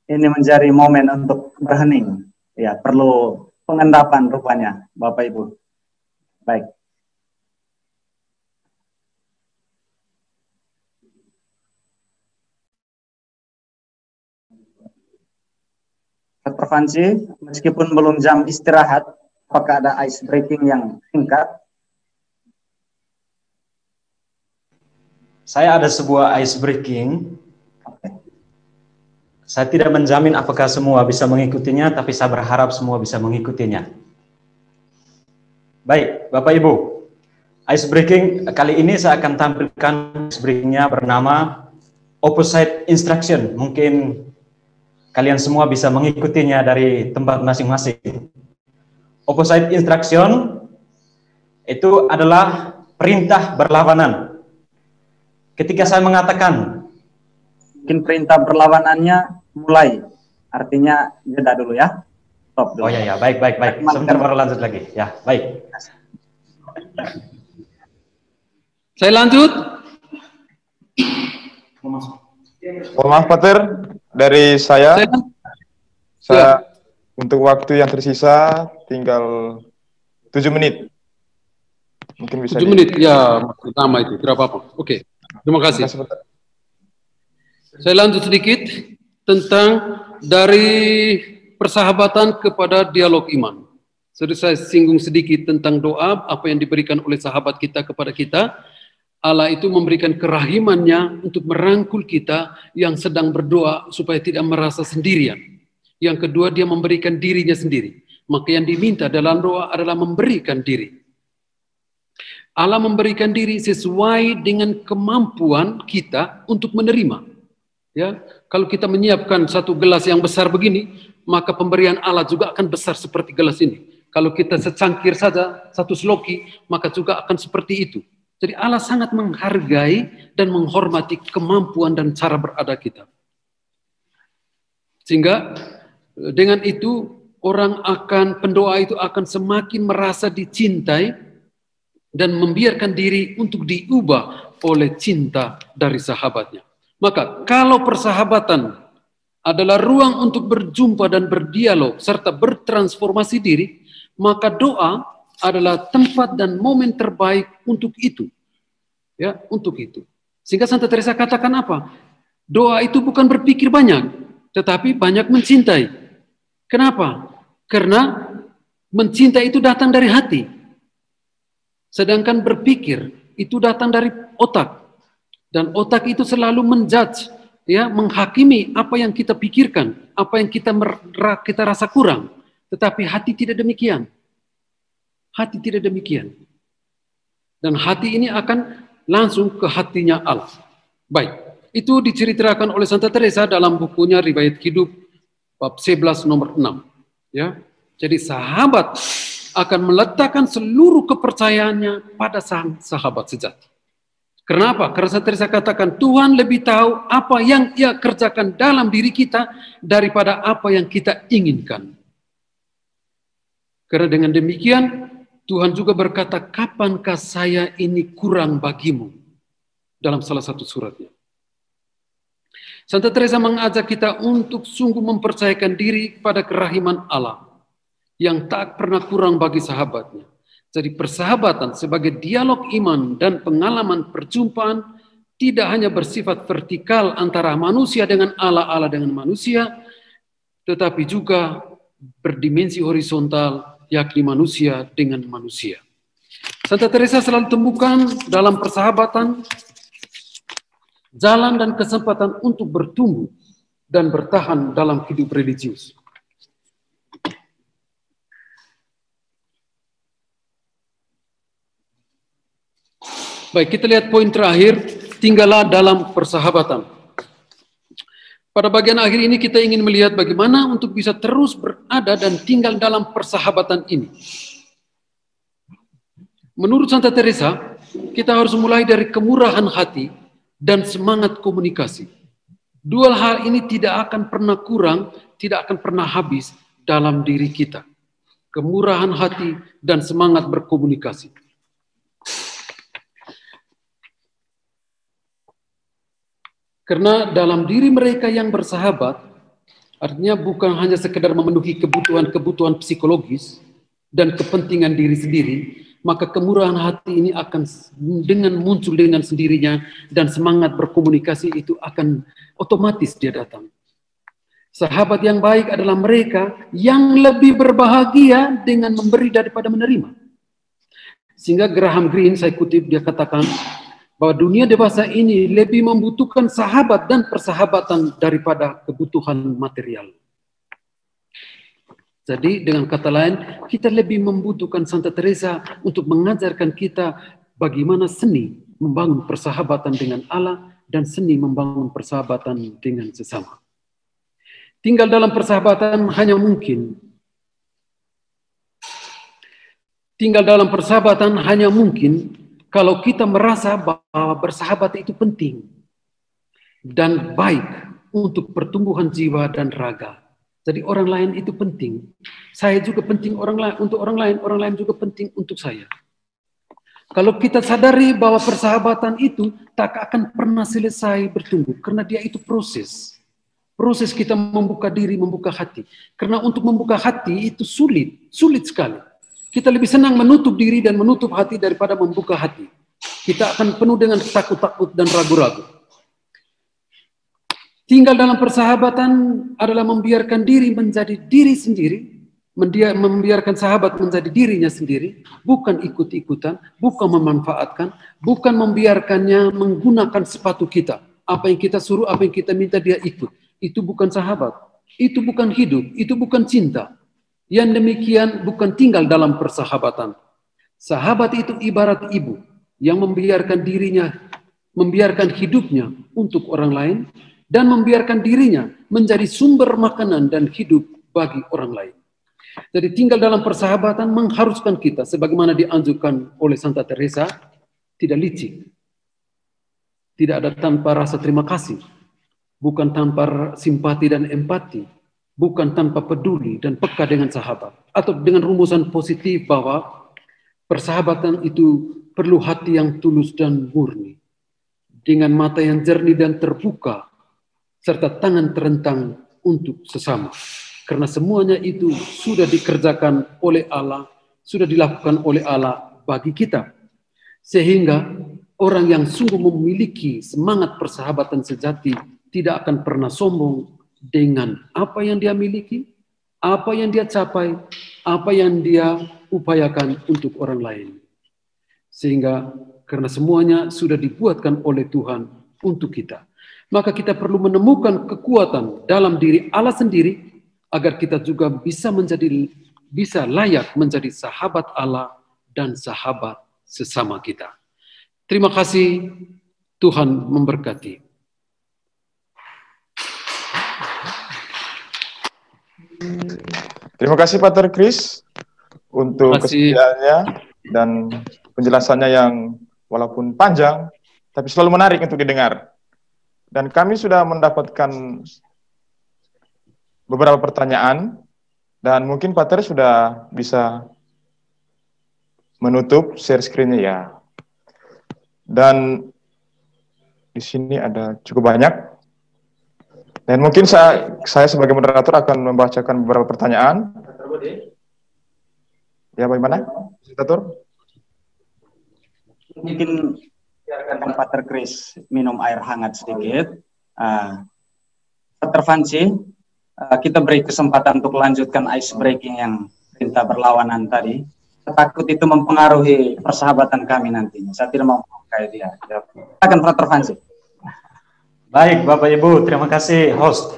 Ini menjadi momen untuk berhening. Ya, perlu pengendapan rupanya, Bapak Ibu. Baik. Dr. Fanci, meskipun belum jam istirahat, apakah ada ice breaking yang singkat? Saya ada sebuah ice breaking. Saya tidak menjamin apakah semua bisa mengikutinya, tapi saya berharap semua bisa mengikutinya. Baik, Bapak Ibu, Ice breaking kali ini saya akan tampilkan ice breakingnya bernama opposite instruction. Mungkin kalian semua bisa mengikutinya dari tempat masing-masing. Opposite instruction itu adalah perintah berlawanan. Ketika saya mengatakan, Mungkin perintah berlawanannya mulai. Artinya jeda dulu ya. Stop dulu. oh ya, baik. Sebentar baru lanjut lagi. Ya, baik. Saya lanjut. Mohon maaf, Pater, dari saya untuk waktu yang tersisa tinggal 7 menit. Mungkin bisa 7 menit, ya, pertama itu, tidak apa-apa. Oke, terima kasih. Saya lanjut sedikit tentang dari persahabatan kepada dialog iman. Sudah saya singgung sedikit tentang doa, apa yang diberikan oleh sahabat kita kepada kita. Allah itu memberikan kerahimannya untuk merangkul kita yang sedang berdoa supaya tidak merasa sendirian. Yang kedua, dia memberikan dirinya sendiri. Maka yang diminta dalam doa adalah memberikan diri. Allah memberikan diri sesuai dengan kemampuan kita untuk menerima. Ya, kalau kita menyiapkan satu gelas yang besar begini, maka pemberian Allah juga akan besar seperti gelas ini. Kalau kita secangkir saja, satu sloki, maka juga akan seperti itu. Jadi Allah sangat menghargai dan menghormati kemampuan dan cara berada kita. Sehingga dengan itu pendoa itu akan semakin merasa dicintai dan membiarkan diri untuk diubah oleh cinta dari sahabatnya. Maka kalau persahabatan adalah ruang untuk berjumpa dan berdialog serta bertransformasi diri, maka doa adalah tempat dan momen terbaik untuk itu. Ya, untuk itu. Sehingga Santa Teresa katakan apa? Doa itu bukan berpikir banyak, tetapi banyak mencintai. Kenapa? Karena mencintai itu datang dari hati. Sedangkan berpikir itu datang dari otak. Dan otak itu selalu menjudge, ya, menghakimi apa yang kita pikirkan, apa yang kita rasa kurang. Tetapi hati tidak demikian. Hati tidak demikian. Dan hati ini akan langsung ke hatinya Allah. Baik, itu diceritakan oleh Santa Teresa dalam bukunya Riwayat Hidup bab 11 nomor 6. Ya, jadi sahabat akan meletakkan seluruh kepercayaannya pada sang sahabat sejati. Kenapa? Karena Santa Teresa katakan Tuhan lebih tahu apa yang Ia kerjakan dalam diri kita daripada apa yang kita inginkan. Karena dengan demikian Tuhan juga berkata, kapankah saya ini kurang bagimu? Dalam salah satu suratnya. Santa Teresa mengajak kita untuk sungguh mempercayakan diri pada kerahiman Allah yang tak pernah kurang bagi sahabatnya. Jadi persahabatan sebagai dialog iman dan pengalaman perjumpaan tidak hanya bersifat vertikal antara manusia dengan Allah, Allah dengan manusia, tetapi juga berdimensi horizontal, yakni manusia dengan manusia. Santa Teresa selalu temukan dalam persahabatan jalan dan kesempatan untuk bertumbuh dan bertahan dalam hidup religius. Baik, kita lihat poin terakhir, tinggallah dalam persahabatan. Pada bagian akhir ini kita ingin melihat bagaimana untuk bisa terus berada dan tinggal dalam persahabatan ini. Menurut Santa Teresa, kita harus mulai dari kemurahan hati dan semangat komunikasi. Dua hal ini tidak akan pernah kurang, tidak akan pernah habis dalam diri kita. Kemurahan hati dan semangat berkomunikasi. Karena dalam diri mereka yang bersahabat, artinya bukan hanya sekedar memenuhi kebutuhan-kebutuhan psikologis dan kepentingan diri sendiri, maka kemurahan hati ini akan dengan muncul dengan sendirinya dan semangat berkomunikasi itu akan otomatis dia datang. Sahabat yang baik adalah mereka yang lebih berbahagia dengan memberi daripada menerima. Sehingga Graham Greene, saya kutip, dia katakan, bahwa dunia dewasa ini lebih membutuhkan sahabat dan persahabatan daripada kebutuhan material. Jadi dengan kata lain, kita lebih membutuhkan Santa Teresa untuk mengajarkan kita bagaimana seni membangun persahabatan dengan Allah dan seni membangun persahabatan dengan sesama. Tinggal dalam persahabatan hanya mungkin. Tinggal dalam persahabatan hanya mungkin kalau kita merasa bahwa bersahabat itu penting dan baik untuk pertumbuhan jiwa dan raga. Jadi orang lain itu penting. Saya juga penting untuk orang lain juga penting untuk saya. Kalau kita sadari bahwa persahabatan itu tak akan pernah selesai bertumbuh karena dia itu proses. Proses kita membuka diri, membuka hati. Karena untuk membuka hati itu sulit sekali. Kita lebih senang menutup diri dan menutup hati daripada membuka hati. Kita akan penuh dengan takut-takut dan ragu-ragu. Tinggal dalam persahabatan adalah membiarkan diri menjadi diri sendiri, membiarkan sahabat menjadi dirinya sendiri, bukan ikut-ikutan, bukan memanfaatkan, bukan membiarkannya menggunakan sepatu kita. Apa yang kita suruh, apa yang kita minta dia ikut. Itu bukan sahabat, itu bukan hidup, itu bukan cinta. Yang demikian bukan tinggal dalam persahabatan. Sahabat itu ibarat ibu yang membiarkan dirinya, membiarkan hidupnya untuk orang lain, dan membiarkan dirinya menjadi sumber makanan dan hidup bagi orang lain. Jadi tinggal dalam persahabatan mengharuskan kita, sebagaimana dianjurkan oleh Santa Teresa, tidak licik, tidak ada tanpa rasa terima kasih, bukan tanpa simpati dan empati, bukan tanpa peduli dan peka dengan sahabat. Atau dengan rumusan positif bahwa persahabatan itu perlu hati yang tulus dan murni, dengan mata yang jernih dan terbuka, serta tangan terentang untuk sesama. Karena semuanya itu sudah dikerjakan oleh Allah, sudah dilakukan oleh Allah bagi kita. Sehingga orang yang sungguh memiliki semangat persahabatan sejati tidak akan pernah sombong dengan apa yang dia miliki, apa yang dia capai, apa yang dia upayakan untuk orang lain. Sehingga karena semuanya sudah dibuatkan oleh Tuhan untuk kita, maka kita perlu menemukan kekuatan dalam diri Allah sendiri agar kita juga bisa layak menjadi sahabat Allah dan sahabat sesama kita. Terima kasih, Tuhan memberkati. Terima kasih Pater Chris untuk kesediaannya dan penjelasannya yang walaupun panjang tapi selalu menarik untuk didengar. Dan kami sudah mendapatkan beberapa pertanyaan dan mungkin Pater sudah bisa menutup share screen-nya ya. Dan di sini ada cukup banyak. Dan mungkin saya sebagai moderator akan membacakan beberapa pertanyaan. Ya, bagaimana? Moderator? Mungkin biarkan Pater Chris minum air hangat sedikit. Pater Fancy, kita beri kesempatan untuk lanjutkan ice breaking yang perintah berlawanan tadi. Takut itu mempengaruhi persahabatan kami nantinya. Saya tidak mau kayak dia. Silakan Pater Fancy. Baik, Bapak Ibu, terima kasih host.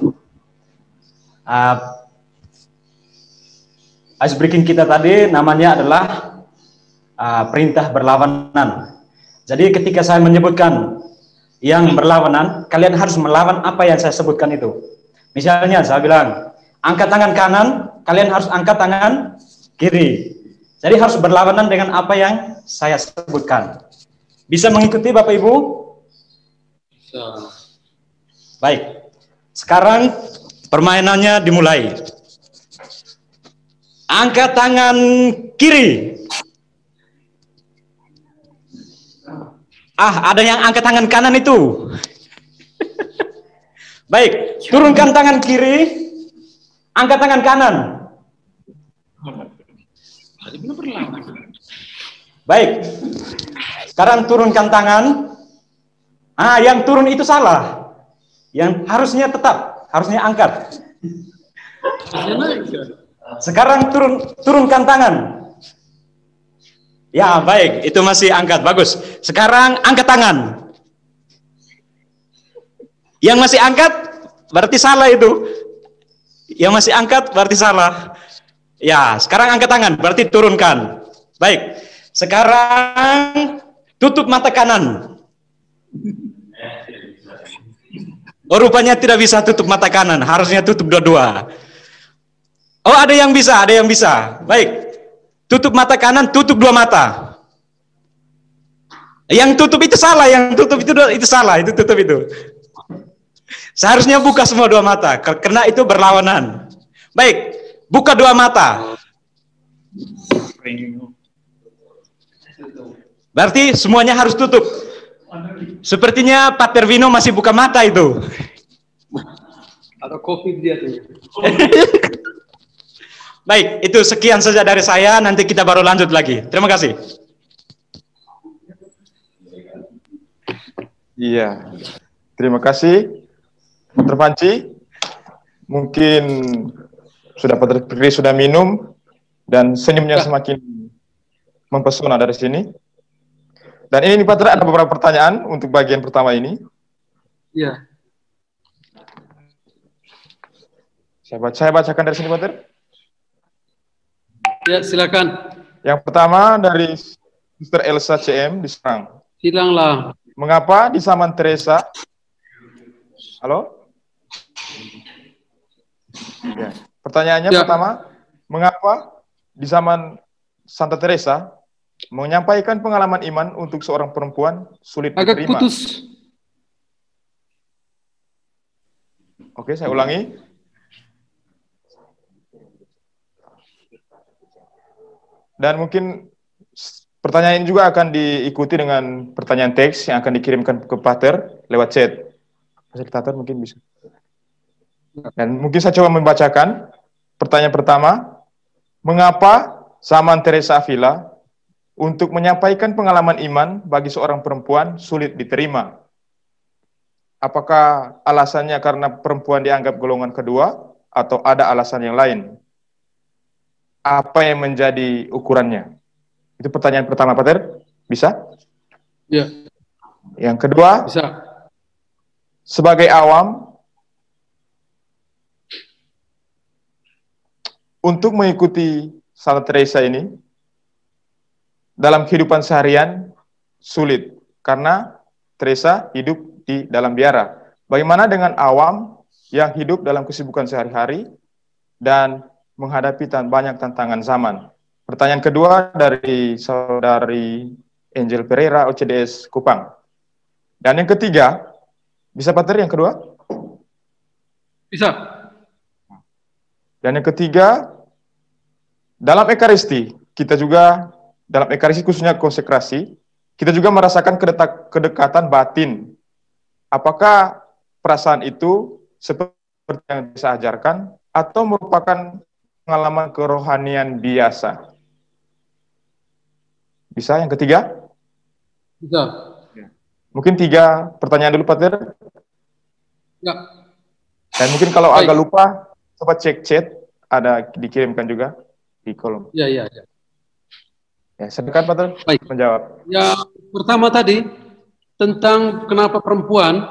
Ice breaking kita tadi namanya adalah perintah berlawanan. Jadi ketika saya menyebutkan yang berlawanan, kalian harus melawan apa yang saya sebutkan itu. Misalnya saya bilang, angkat tangan kanan, kalian harus angkat tangan kiri. Jadi harus berlawanan dengan apa yang saya sebutkan. Bisa mengikuti Bapak Ibu? Bisa. Baik, sekarang permainannya dimulai. Angkat tangan kiri. Ada yang angkat tangan kanan itu. Baik, turunkan tangan kiri, angkat tangan kanan. Baik, sekarang turunkan tangan. Yang turun itu salah. Yang harusnya harusnya angkat. Sekarang turunkan tangan. Ya, baik, itu masih angkat, bagus. Sekarang angkat tangan. Yang masih angkat berarti salah itu. Yang masih angkat berarti salah. Ya, sekarang angkat tangan berarti turunkan. Baik. Sekarang Tutup mata kanan. Oh, rupanya tidak bisa tutup mata kanan, harusnya tutup dua-dua. Oh, ada yang bisa, ada yang bisa. Baik. Tutup mata kanan, tutup dua mata. Yang tutup itu salah, yang tutup itu salah, itu tutup itu. Seharusnya buka semua dua mata, karena itu berlawanan. Baik, buka dua mata. Berarti semuanya harus tutup. Sepertinya Pak Tervino masih buka mata itu. Ada kopi dia tuh. Baik, itu sekian saja dari saya. Nanti kita baru lanjut lagi. Terima kasih. Iya, terima kasih, Dr. Panci. Mungkin Pak Tri sudah minum dan senyumnya semakin mempesona dari sini. Dan ini Pak Tri, ada beberapa pertanyaan untuk bagian pertama ini. Iya. Saya bacakan dari sini, Pak Tri. Ya, silakan. Yang pertama dari Sister Elsa CM di Serang. Hilanglah. Mengapa di zaman Teresa? Halo? Ya. Pertanyaannya pertama, mengapa di zaman Santa Teresa menyampaikan pengalaman iman untuk seorang perempuan sulit agak diterima? Putus. Oke, saya ulangi. Dan mungkin pertanyaan ini juga akan diikuti dengan pertanyaan teks yang akan dikirimkan ke Pater lewat chat. Fasilitator mungkin bisa. Dan mungkin saya coba membacakan pertanyaan pertama. Mengapa zaman Teresa Avila untuk menyampaikan pengalaman iman bagi seorang perempuan sulit diterima? Apakah alasannya karena perempuan dianggap golongan kedua atau ada alasan yang lain? Apa yang menjadi ukurannya? Itu pertanyaan pertama, Pater. Bisa? Ya. Yang kedua, bisa. Sebagai awam, untuk mengikuti Santa Teresa ini, dalam kehidupan seharian sulit, karena Teresa hidup di dalam biara. Bagaimana dengan awam yang hidup dalam kesibukan sehari-hari dan menghadapi banyak tantangan zaman? Pertanyaan kedua dari Saudari Angel Pereira, OCDS Kupang. Dan yang ketiga, bisa Pater yang kedua? Bisa. Dan yang ketiga, dalam Ekaristi, kita juga, dalam Ekaristi khususnya konsekrasi, kita juga merasakan kedekatan batin. Apakah perasaan itu seperti yang bisa ajarkan, atau merupakan pengalaman kerohanian biasa? Bisa yang ketiga? Bisa. Mungkin 3 pertanyaan dulu, Pater. Ya. Dan mungkin kalau agak lupa, coba cek chat, ada dikirimkan juga di kolom. Ya. Ya, silakan Pater menjawab. Ya, pertama tadi tentang kenapa perempuan,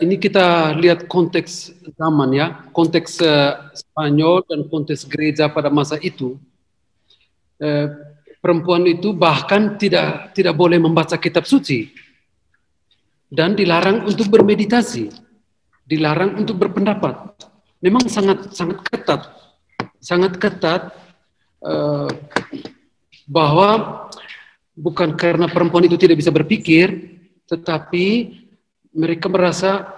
ini kita lihat konteks zaman ya, konteks Spanyol dan konteks gereja pada masa itu. Perempuan itu bahkan tidak boleh membaca kitab suci dan dilarang untuk bermeditasi, dilarang untuk berpendapat. Memang sangat ketat bahwa bukan karena perempuan itu tidak bisa berpikir, tetapi mereka merasa.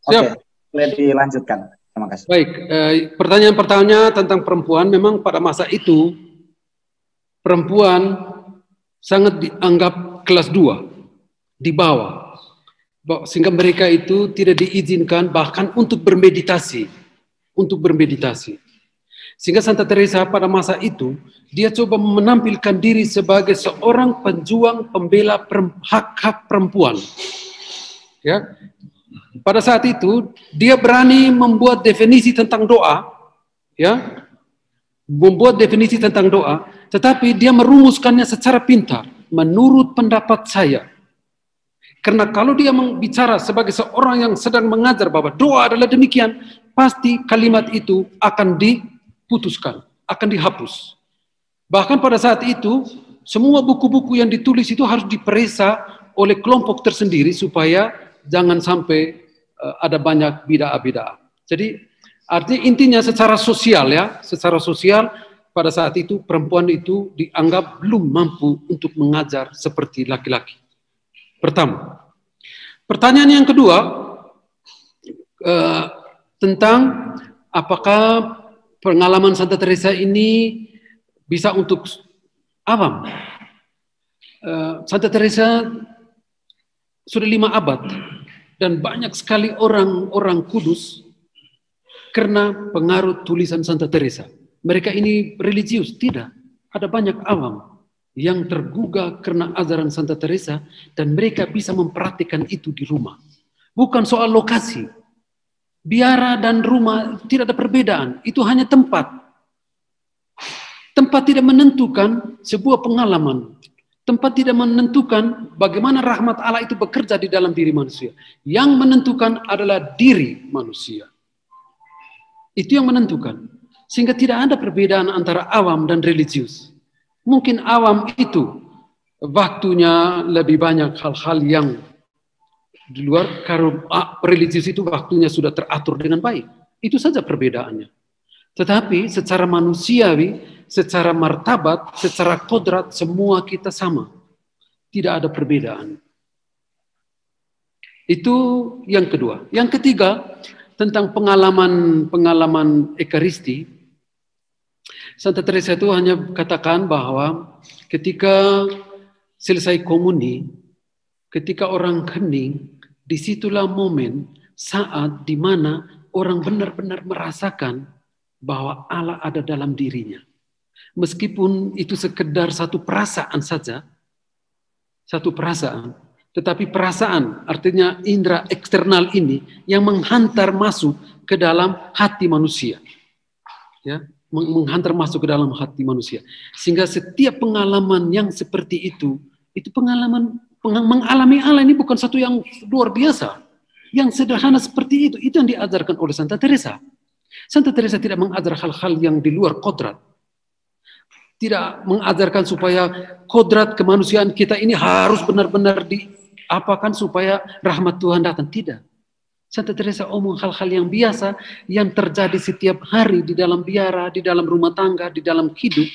Oke, boleh dilanjutkan. Terima kasih. Baik, pertanyaan tentang perempuan, memang pada masa itu perempuan sangat dianggap kelas 2, di bawah, sehingga mereka itu tidak diizinkan bahkan untuk bermeditasi, Sehingga Santa Teresa pada masa itu dia coba menampilkan diri sebagai seorang penjuang pembela hak-hak perempuan. Ya. Pada saat itu dia berani membuat definisi tentang doa, ya, tetapi dia merumuskannya secara pintar menurut pendapat saya. Karena kalau dia bicara sebagai seorang yang sedang mengajar bahwa doa adalah demikian, pasti kalimat itu akan diputuskan, akan dihapus. Bahkan pada saat itu, semua buku-buku yang ditulis itu harus diperiksa oleh kelompok tersendiri supaya jangan sampai ada banyak bidah-bidah. Jadi artinya intinya secara sosial ya, secara sosial pada saat itu perempuan itu dianggap belum mampu untuk mengajar seperti laki-laki. Pertama. Pertanyaan yang kedua tentang apakah pengalaman Santa Teresa ini bisa untuk awam. Santa Teresa sudah 5 abad dan banyak sekali orang-orang kudus karena pengaruh tulisan Santa Teresa. Mereka ini religius? Tidak. Ada banyak awam yang tergugah karena ajaran Santa Teresa dan mereka bisa mempraktikkan itu di rumah. Bukan soal lokasi. Biara dan rumah tidak ada perbedaan. Itu hanya tempat. Tempat tidak menentukan sebuah pengalaman. Tempat tidak menentukan bagaimana rahmat Allah itu bekerja di dalam diri manusia. Yang menentukan adalah diri manusia. Itu yang menentukan. Sehingga tidak ada perbedaan antara awam dan religius. Mungkin awam itu waktunya lebih banyak hal-hal yang di luar, karena religius itu waktunya sudah teratur dengan baik. Itu saja perbedaannya. Tetapi secara manusiawi, secara martabat, secara kodrat, semua kita sama. Tidak ada perbedaan. Itu yang kedua. Yang ketiga, tentang pengalaman Ekaristi, Santa Teresa itu hanya katakan bahwa ketika selesai komuni, ketika orang hening, disitulah momen saat di mana orang benar-benar merasakan bahwa Allah ada dalam dirinya. Meskipun itu sekedar satu perasaan saja, satu perasaan, tetapi perasaan artinya indera eksternal ini yang menghantar masuk ke dalam hati manusia. Ya, menghantar masuk ke dalam hati manusia. Sehingga setiap pengalaman yang seperti itu pengalaman mengalami Allah ini bukan satu yang luar biasa. Yang sederhana seperti itu yang diajarkan oleh Santa Teresa. Santa Teresa tidak mengajar hal-hal yang di luar kodrat. Tidak mengajarkan supaya kodrat kemanusiaan kita ini harus benar-benar diapakan supaya rahmat Tuhan datang. Tidak. Santa Teresa omong hal-hal yang biasa yang terjadi setiap hari di dalam biara, di dalam rumah tangga, di dalam hidup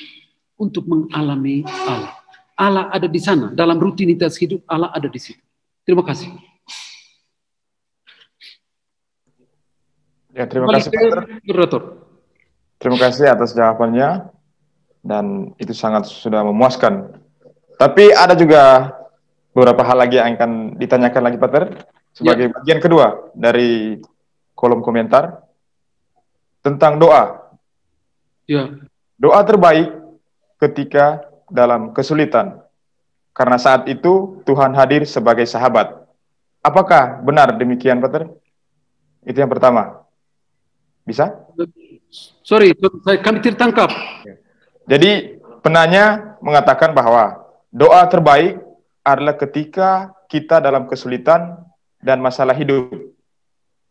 untuk mengalami Allah. Allah ada di sana, dalam rutinitas hidup Allah ada di situ. Terima kasih. Ya, terima kasih Pater. Terima kasih atas jawabannya dan itu sangat sudah memuaskan. Tapi ada juga beberapa hal lagi yang akan ditanyakan lagi Pater sebagai bagian kedua dari kolom komentar tentang doa. Ya. Doa terbaik ketika dalam kesulitan. Karena saat itu Tuhan hadir sebagai sahabat. Apakah benar demikian, Pater? Itu yang pertama. Bisa? Sorry, kami tertangkap. Jadi penanya mengatakan bahwa doa terbaik adalah ketika kita dalam kesulitan dan masalah hidup.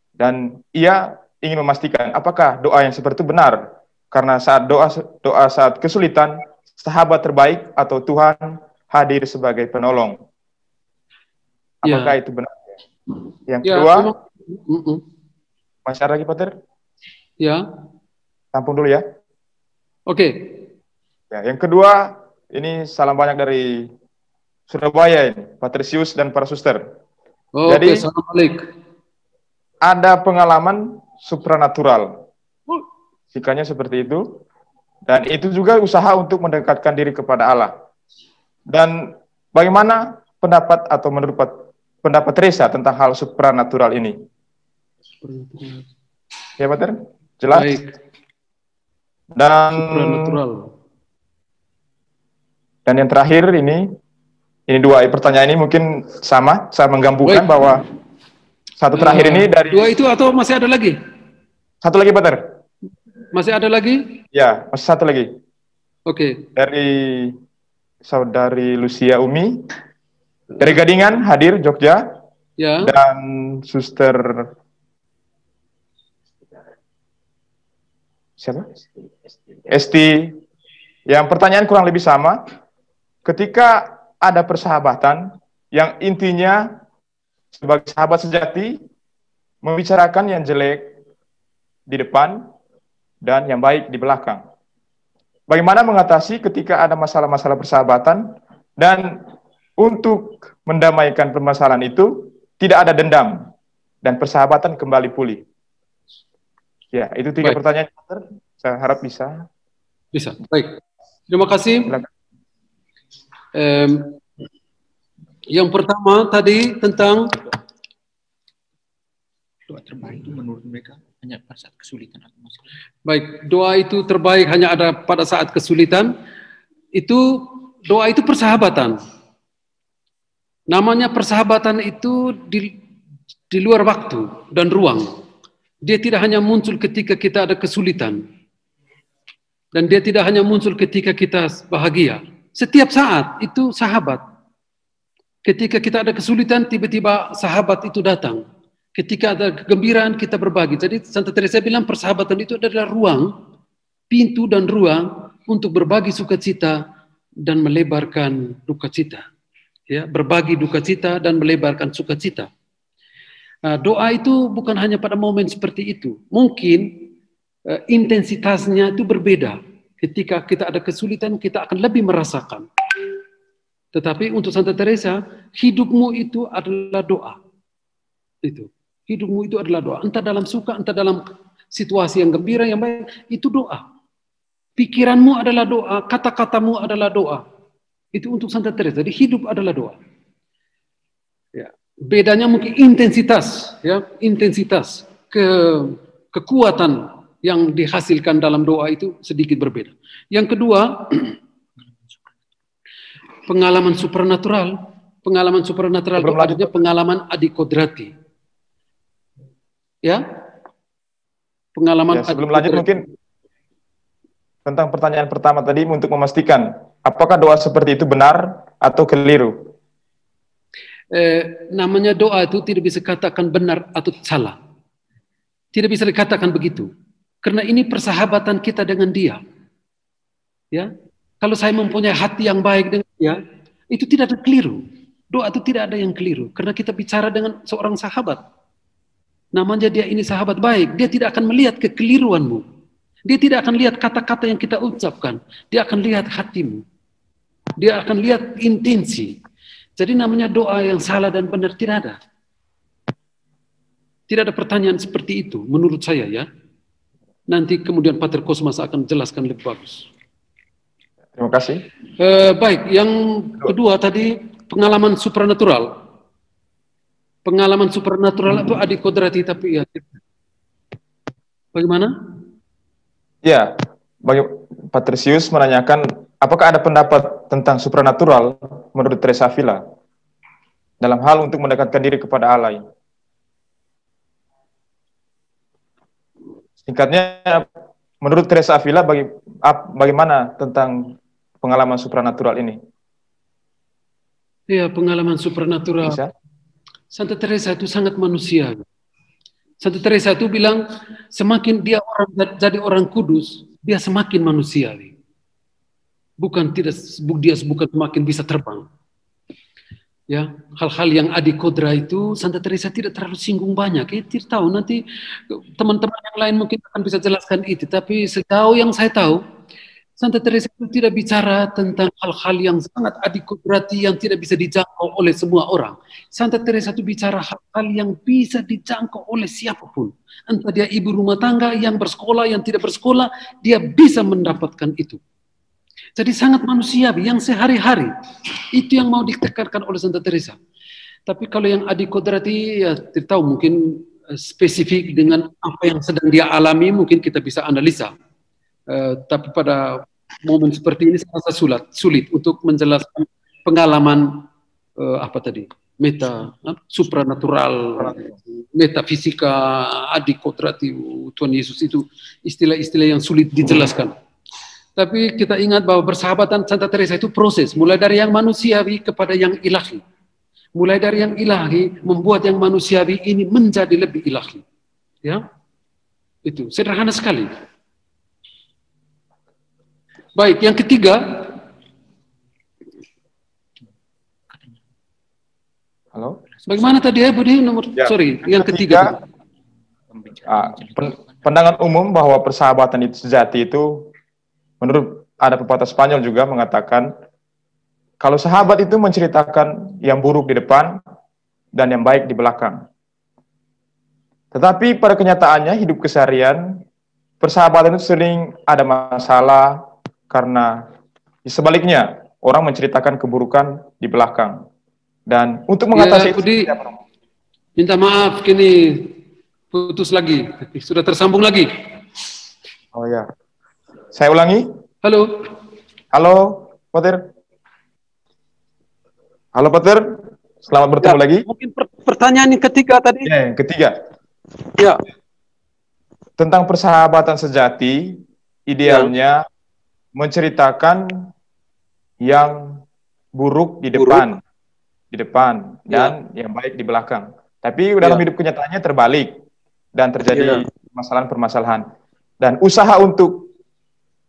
Dan ia ingin memastikan apakah doa yang seperti itu benar. Karena saat doa saat kesulitan, sahabat terbaik atau Tuhan hadir sebagai penolong. Apakah itu benar? Yang kedua, masih ada lagi, Pater? Ya. Tampung dulu ya. Oke. Ya, yang kedua, ini salam banyak dari Surabaya ini, Patrisius dan para suster. Jadi, Assalamualaikum. ada pengalaman supranatural. Sikanya seperti itu. Dan itu juga usaha untuk mendekatkan diri kepada Allah. Dan bagaimana pendapat atau menurut pendapat Teresa tentang hal supranatural ini? Ya, Pater? Jelas? Baik. Dan supranatural. Dan yang terakhir ini dua pertanyaan ini mungkin sama, saya menggabungkan bahwa satu terakhir ini dari... Dua itu atau masih ada lagi? Satu lagi, Pater. Masih ada lagi? Ya, masih satu lagi. Oke. Dari Saudari Lucia Umi, dari Gadingan, hadir, Jogja. Ya. Dan Suster... Siapa? Esti Yang pertanyaan kurang lebih sama. Ketika ada persahabatan yang intinya sebagai sahabat sejati membicarakan yang jelek di depan dan yang baik di belakang. Bagaimana mengatasi ketika ada masalah-masalah persahabatan dan untuk mendamaikan permasalahan itu tidak ada dendam dan persahabatan kembali pulih. Ya, itu 3 pertanyaan. Saya harap bisa. Bisa. Baik. Terima kasih. Yang pertama tadi tentang doa terbaik itu menurut mereka hanya pada saat kesulitan atau masalah. Baik, doa itu terbaik hanya ada pada saat kesulitan. Itu doa itu persahabatan. Namanya persahabatan itu di luar waktu dan ruang. Dia tidak hanya muncul ketika kita ada kesulitan. Dan dia tidak hanya muncul ketika kita bahagia. Setiap saat itu sahabat. Ketika kita ada kesulitan, tiba-tiba sahabat itu datang. Ketika ada kegembiraan, kita berbagi. Jadi Santa Teresa bilang persahabatan itu adalah ruang, pintu dan ruang untuk berbagi sukacita dan melebarkan duka cita. Ya, berbagi duka cita dan melebarkan sukacita. Nah, doa itu bukan hanya pada momen seperti itu. Mungkin intensitasnya itu berbeda. Ketika kita ada kesulitan, kita akan lebih merasakan. Tetapi untuk Santa Teresa, hidupmu itu adalah doa. Itu. Hidupmu itu adalah doa. Entah dalam suka, entah dalam situasi yang gembira, yang baik, itu doa. Pikiranmu adalah doa, kata-katamu adalah doa. Itu untuk Santa Teresa. Jadi hidup adalah doa. Ya. Bedanya mungkin intensitas, ya, intensitas, kekuatan yang dihasilkan dalam doa itu sedikit berbeda. Yang kedua, pengalaman supernatural. Pengalaman supernatural itu artinya pengalaman adikodrati. Ya, pengalaman. Ya, sebelum lanjut mungkin tentang pertanyaan pertama tadi untuk memastikan apakah doa seperti itu benar atau keliru. Namanya doa itu tidak bisa katakan benar atau salah. Tidak bisa dikatakan begitu. Karena ini persahabatan kita dengan dia. Ya, kalau saya mempunyai hati yang baik dengan dia, itu tidak ada keliru. Doa itu tidak ada yang keliru. Karena kita bicara dengan seorang sahabat. Namanya dia ini sahabat baik. Dia tidak akan melihat kekeliruanmu. Dia tidak akan lihat kata-kata yang kita ucapkan. Dia akan lihat hatimu. Dia akan lihat intensi. Jadi namanya doa yang salah dan benar tidak ada. Tidak ada pertanyaan seperti itu menurut saya, ya. Nanti kemudian Pater Kosmas akan jelaskan lebih bagus. Terima kasih. Baik, yang kedua tadi pengalaman supernatural. Pengalaman supernatural itu adikodrati, tapi ya. Bagaimana? Ya, Patricius menanyakan apakah ada pendapat tentang supernatural menurut Teresa Avila dalam hal untuk mendekatkan diri kepada Allah. Singkatnya, menurut Teresa Avila bagaimana tentang pengalaman supernatural ini? Ya, pengalaman supernatural. Bisa? Santa Teresa itu sangat manusia. Santa Teresa itu bilang semakin dia jadi orang kudus, dia semakin manusiawi. Bukan semakin bisa terbang. Ya, hal-hal yang adikodra itu Santa Teresa tidak terlalu singgung banyak. Tidak tahu, nanti teman-teman yang lain mungkin akan bisa jelaskan itu. Tapi sejauh yang saya tahu, Santa Teresa itu tidak bicara tentang hal-hal yang sangat adikodrati yang tidak bisa dijangkau oleh semua orang. Santa Teresa itu bicara hal-hal yang bisa dijangkau oleh siapapun. Entah dia ibu rumah tangga yang bersekolah, yang tidak bersekolah, dia bisa mendapatkan itu. Jadi sangat manusiawi, yang sehari-hari. Itu yang mau ditekankan oleh Santa Teresa. Tapi kalau yang adikodrati, ya tidak tahu, mungkin spesifik dengan apa yang sedang dia alami, mungkin kita bisa analisa. Tapi pada momen seperti ini sangat sulit untuk menjelaskan pengalaman supranatural, metafisika, adikodrati, Tuhan Yesus, itu istilah-istilah yang sulit dijelaskan. Tapi kita ingat bahwa persahabatan Santa Teresa itu proses, mulai dari yang manusiawi kepada yang ilahi. Mulai dari yang ilahi membuat yang manusiawi ini menjadi lebih ilahi. Ya, itu sederhana sekali. Baik, yang ketiga. Halo? Bagaimana tadi ya Budi? Ya, Sorry, yang ketiga. Pandangan umum bahwa persahabatan itu sejati itu, menurut ada pepatah Spanyol juga mengatakan, kalau sahabat itu menceritakan yang buruk di depan dan yang baik di belakang. Tetapi pada kenyataannya hidup keseharian, persahabatan itu sering ada masalah karena sebaliknya orang menceritakan keburukan di belakang. Dan untuk mengatasi Ya, Budi, minta maaf kini putus lagi. Sudah tersambung lagi. Oh ya. Saya ulangi. Halo. Halo, Peter. Halo, Peter. Selamat bertemu lagi. Mungkin pertanyaan yang ketiga tadi. Ya, yang ketiga. Ya. Tentang persahabatan sejati, idealnya menceritakan yang buruk di depan. Dan yang baik di belakang. Tapi dalam hidup kenyataannya terbalik dan terjadi permasalahan-permasalahan. Dan usaha untuk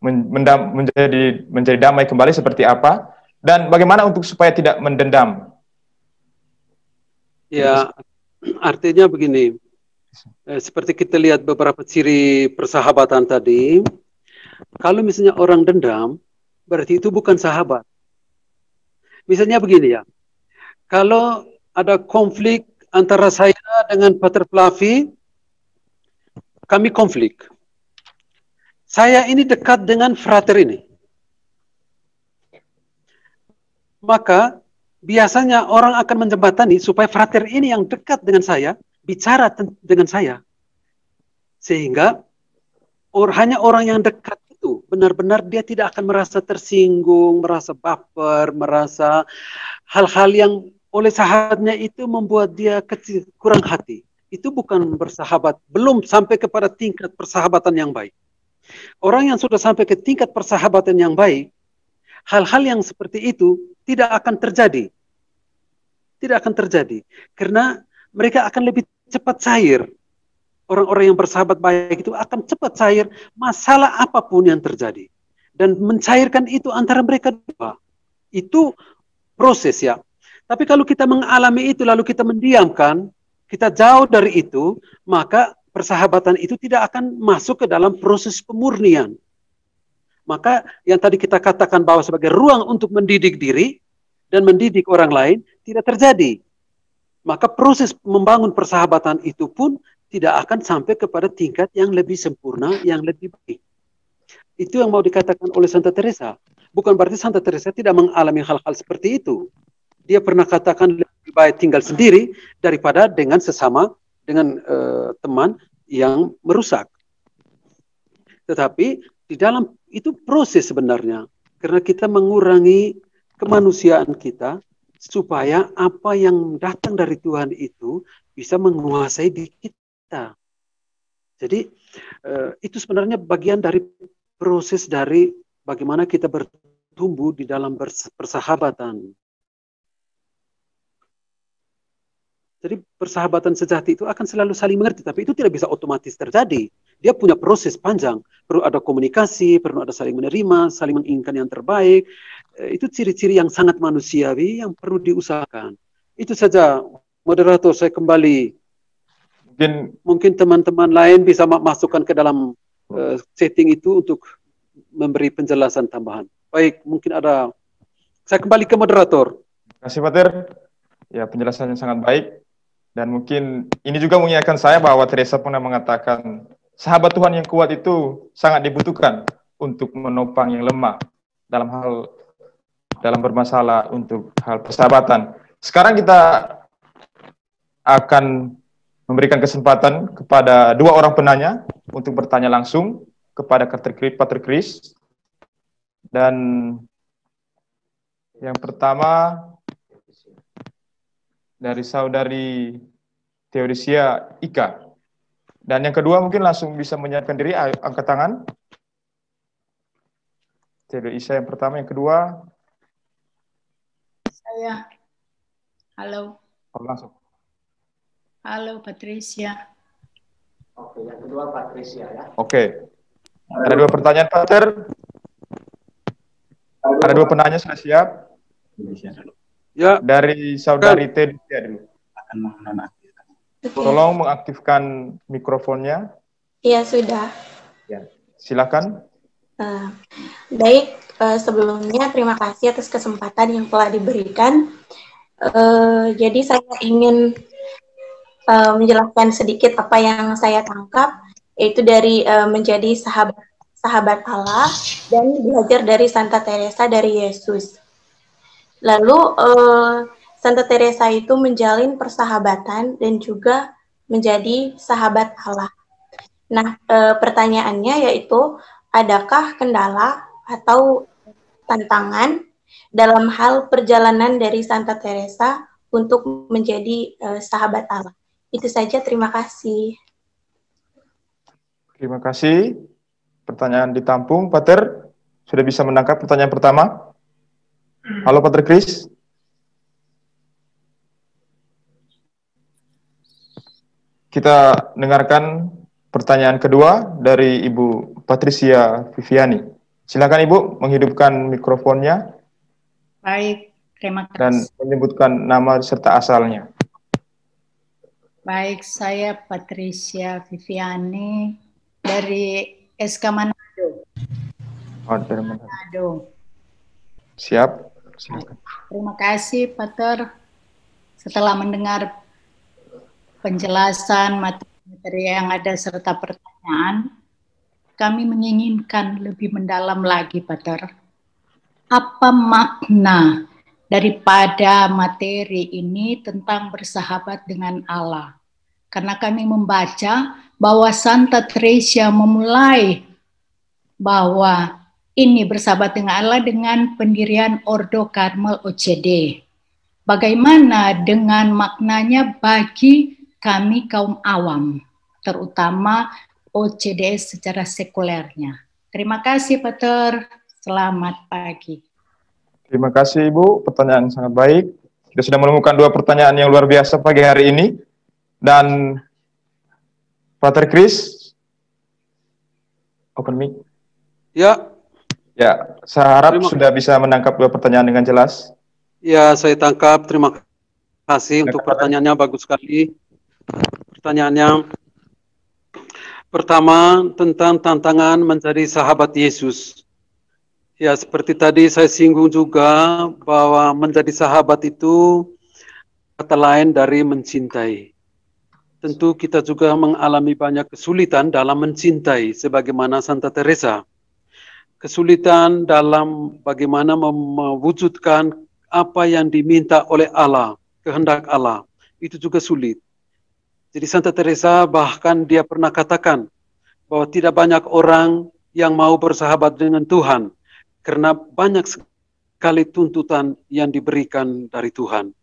menjadi damai kembali seperti apa? Dan bagaimana untuk supaya tidak mendendam? Ya, artinya begini. Seperti kita lihat beberapa ciri persahabatan tadi. Kalau misalnya orang dendam, berarti itu bukan sahabat. Misalnya begini ya. Kalau ada konflik antara saya dengan Pater Flavi, kami konflik. Saya ini dekat dengan frater ini. Maka biasanya orang akan menjembatani supaya frater ini yang dekat dengan saya bicara dengan saya. Sehingga hanya orang yang dekat itu benar-benar dia tidak akan merasa tersinggung, merasa baper, merasa hal-hal yang oleh sahabatnya itu membuat dia kurang hati. Itu bukan bersahabat, belum sampai kepada tingkat persahabatan yang baik. Orang yang sudah sampai ke tingkat persahabatan yang baik, hal-hal yang seperti itu tidak akan terjadi. Tidak akan terjadi. Karena mereka akan lebih cepat cair. Orang-orang yang bersahabat baik itu akan cepat cair masalah apapun yang terjadi. Dan mencairkan itu antara mereka dua. Itu proses ya. Tapi kalau kita mengalami itu lalu kita mendiamkan, kita jauh dari itu, maka persahabatan itu tidak akan masuk ke dalam proses pemurnian. Maka yang tadi kita katakan bahwa sebagai ruang untuk mendidik diri dan mendidik orang lain tidak terjadi. Maka proses membangun persahabatan itu pun tidak akan sampai kepada tingkat yang lebih sempurna, yang lebih baik. Itu yang mau dikatakan oleh Santa Teresa. Bukan berarti Santa Teresa tidak mengalami hal-hal seperti itu. Dia pernah katakan lebih baik tinggal sendiri daripada dengan sesama, dengan teman yang merusak. Tetapi di dalam itu proses sebenarnya. Karena kita mengurangi kemanusiaan kita supaya apa yang datang dari Tuhan itu bisa menguasai diri kita. Jadi itu sebenarnya bagian dari proses dari bagaimana kita bertumbuh di dalam persahabatan. Jadi persahabatan sejati itu akan selalu saling mengerti, tapi itu tidak bisa otomatis terjadi. Dia punya proses panjang, perlu ada komunikasi, perlu ada saling menerima, saling menginginkan yang terbaik. Itu ciri-ciri yang sangat manusiawi yang perlu diusahakan. Itu saja, moderator, saya kembali. Mungkin teman-teman lain bisa masukkan ke dalam setting itu untuk memberi penjelasan tambahan. Baik, mungkin ada. Saya kembali ke moderator. Terima kasih, Pater. Ya, penjelasannya sangat baik. Dan mungkin ini juga mengingatkan saya bahwa Teresa pernah mengatakan sahabat Tuhan yang kuat itu sangat dibutuhkan untuk menopang yang lemah dalam bermasalah untuk hal persahabatan. Sekarang kita akan memberikan kesempatan kepada dua orang penanya untuk bertanya langsung kepada Pater Chris. Dan yang pertama dari saudari Theodosia Ika. Dan yang kedua mungkin langsung bisa menyiapkan diri, angkat tangan. Theodosia yang pertama, yang kedua. Saya. Halo. Langsung. Halo Patricia. Oke, yang kedua Patricia ya. Oke. Ada dua pertanyaan, Pater. Ada dua penanya sudah siap. Ya, Dari saudari Tedusia dulu. Akan menonaktifkan. Tolong mengaktifkan mikrofonnya. Iya, sudah. Ya, silakan. Baik, sebelumnya terima kasih atas kesempatan yang telah diberikan. Jadi saya ingin menjelaskan sedikit apa yang saya tangkap, yaitu dari menjadi sahabat Allah dan belajar dari Santa Teresa dari Yesus. Lalu Santa Teresa itu menjalin persahabatan dan juga menjadi sahabat Allah. Nah, pertanyaannya yaitu, adakah kendala atau tantangan dalam hal perjalanan dari Santa Teresa untuk menjadi sahabat Allah? Itu saja, terima kasih. Terima kasih. Pertanyaan ditampung. Pater, sudah bisa menangkap pertanyaan pertama? Halo Pater Chris. Kita dengarkan pertanyaan kedua dari Ibu Patricia Viviani. Silakan Ibu menghidupkan mikrofonnya. Baik, terima kasih. Dan menyebutkan nama serta asalnya. Baik, saya Patricia Viviani dari SK Manado. Oh, dari Manado. Siap. Silakan. Terima kasih, Pater. Setelah mendengar penjelasan materi yang ada serta pertanyaan, kami menginginkan lebih mendalam lagi, Pater. Apa makna daripada materi ini tentang bersahabat dengan Allah? Karena kami membaca bahwa Santa Teresa memulai bahwa ini bersahabat dengan Allah dengan pendirian Ordo Karmel OCD. Bagaimana dengan maknanya bagi kami kaum awam, terutama OCDS secara sekulernya? Terima kasih, Pater. Selamat pagi. Terima kasih Ibu, pertanyaan sangat baik. Kita sudah menemukan dua pertanyaan yang luar biasa pagi hari ini. Dan Pater Chris, open mic. ya. Ya, saya harap sudah bisa menangkap dua pertanyaan dengan jelas. Ya, saya tangkap. Terima kasih untuk pertanyaannya, bagus sekali. Pertanyaannya pertama tentang tantangan menjadi sahabat Yesus. Ya, seperti tadi saya singgung juga bahwa menjadi sahabat itu kata lain dari mencintai. Tentu kita juga mengalami banyak kesulitan dalam mencintai sebagaimana Santa Teresa. Kesulitan dalam bagaimana mewujudkan apa yang diminta oleh Allah, kehendak Allah, itu juga sulit. Jadi Santa Teresa bahkan dia pernah katakan bahwa tidak banyak orang yang mau bersahabat dengan Tuhan, karena banyak sekali tuntutan yang diberikan dari Tuhan.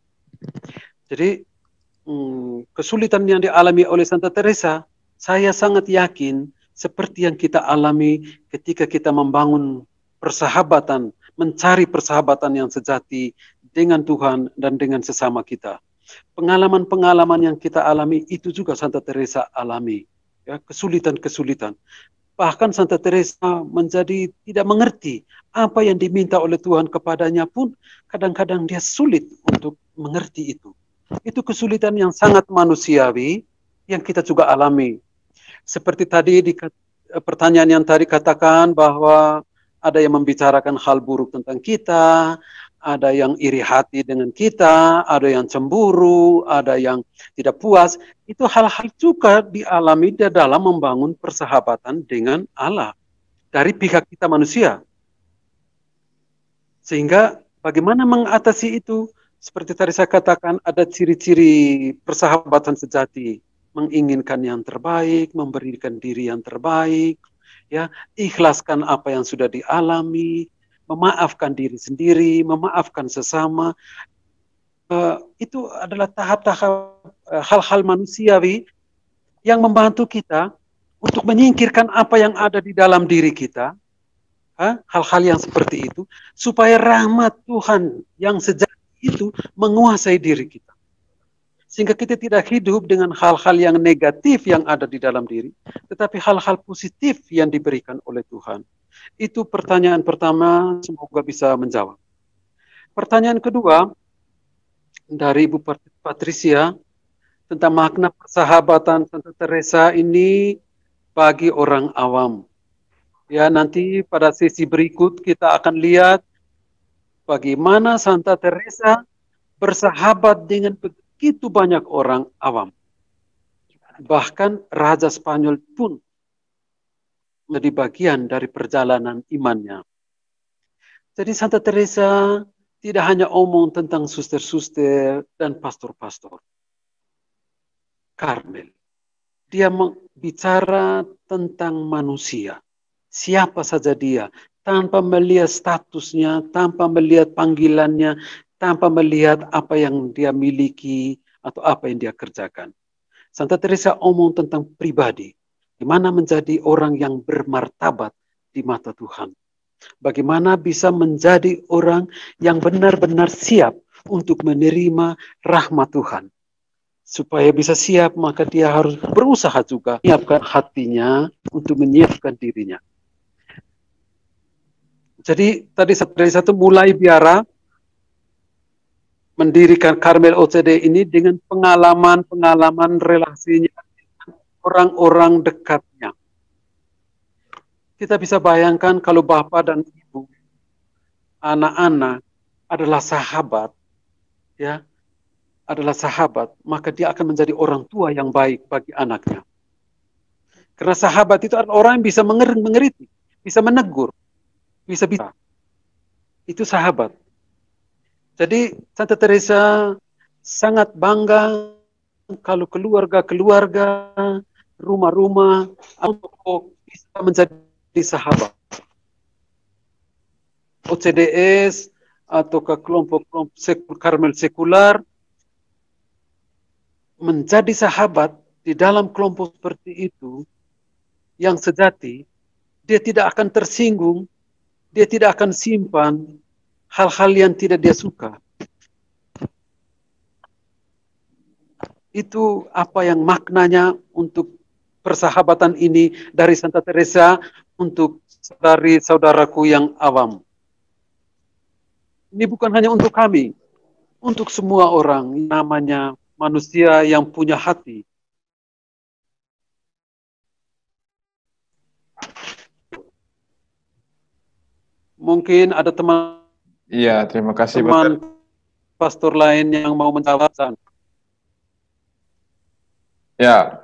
Jadi kesulitan yang dialami oleh Santa Teresa, saya sangat yakin seperti yang kita alami ketika kita membangun persahabatan, mencari persahabatan yang sejati dengan Tuhan dan dengan sesama kita. Pengalaman-pengalaman yang kita alami itu juga Santa Teresa alami, ya, kesulitan-kesulitan. Bahkan Santa Teresa menjadi tidak mengerti apa yang diminta oleh Tuhan kepadanya pun kadang-kadang dia sulit untuk mengerti itu. Itu kesulitan yang sangat manusiawi yang kita juga alami. Seperti tadi di pertanyaan yang tadi katakan bahwa ada yang membicarakan hal buruk tentang kita, ada yang iri hati dengan kita, ada yang cemburu, ada yang tidak puas. Itu hal-hal juga dialami di dalam membangun persahabatan dengan Allah dari pihak kita manusia. Sehingga bagaimana mengatasi itu? Seperti tadi saya katakan, ada ciri-ciri persahabatan sejati. Menginginkan yang terbaik, memberikan diri yang terbaik, ya, ikhlaskan apa yang sudah dialami, memaafkan diri sendiri, memaafkan sesama. Itu adalah tahap-tahap hal-hal manusiawi yang membantu kita untuk menyingkirkan apa yang ada di dalam diri kita, hal-hal yang seperti itu, supaya rahmat Tuhan yang sejati itu menguasai diri kita. Sehingga kita tidak hidup dengan hal-hal yang negatif yang ada di dalam diri, tetapi hal-hal positif yang diberikan oleh Tuhan. Itu pertanyaan pertama, semoga bisa menjawab. Pertanyaan kedua dari Ibu Patricia tentang makna persahabatan Santa Teresa ini bagi orang awam. Ya, nanti pada sesi berikut kita akan lihat bagaimana Santa Teresa bersahabat dengan begitu banyak orang awam. Bahkan Raja Spanyol pun menjadi bagian dari perjalanan imannya. Jadi Santa Teresa tidak hanya omong tentang suster-suster dan pastor-pastor Karmel. Dia bicara tentang manusia. Siapa saja dia, tanpa melihat statusnya, tanpa melihat panggilannya, tanpa melihat apa yang dia miliki atau apa yang dia kerjakan. Santa Teresa omong tentang pribadi, gimana menjadi orang yang bermartabat di mata Tuhan. Bagaimana bisa menjadi orang yang benar-benar siap untuk menerima rahmat Tuhan. Supaya bisa siap, maka dia harus berusaha juga menyiapkan hatinya untuk menyiapkan dirinya. Jadi tadi dari satu mulai biara mendirikan Karmel OCD ini dengan pengalaman-pengalaman relasinya dengan orang-orang dekatnya. Kita bisa bayangkan kalau bapak dan ibu, anak-anak adalah sahabat, ya, adalah sahabat, maka dia akan menjadi orang tua yang baik bagi anaknya. Karena sahabat itu adalah orang yang bisa mengerti, bisa menegur, bisa. Itu sahabat. Jadi Santa Teresa sangat bangga kalau keluarga-keluarga, rumah-rumah bisa menjadi sahabat. OCDS atau ke kelompok-kelompok Karmel sekular menjadi sahabat di dalam kelompok seperti itu yang sejati, dia tidak akan tersinggung, dia tidak akan simpan hal-hal yang tidak dia suka. Itu apa yang maknanya untuk persahabatan ini dari Santa Teresa untuk saudari-saudaraku yang awam. Ini bukan hanya untuk kami, untuk semua orang, namanya manusia yang punya hati. Mungkin ada teman. Iya, terima kasih teman pastor lain yang mau menjawab. Ya,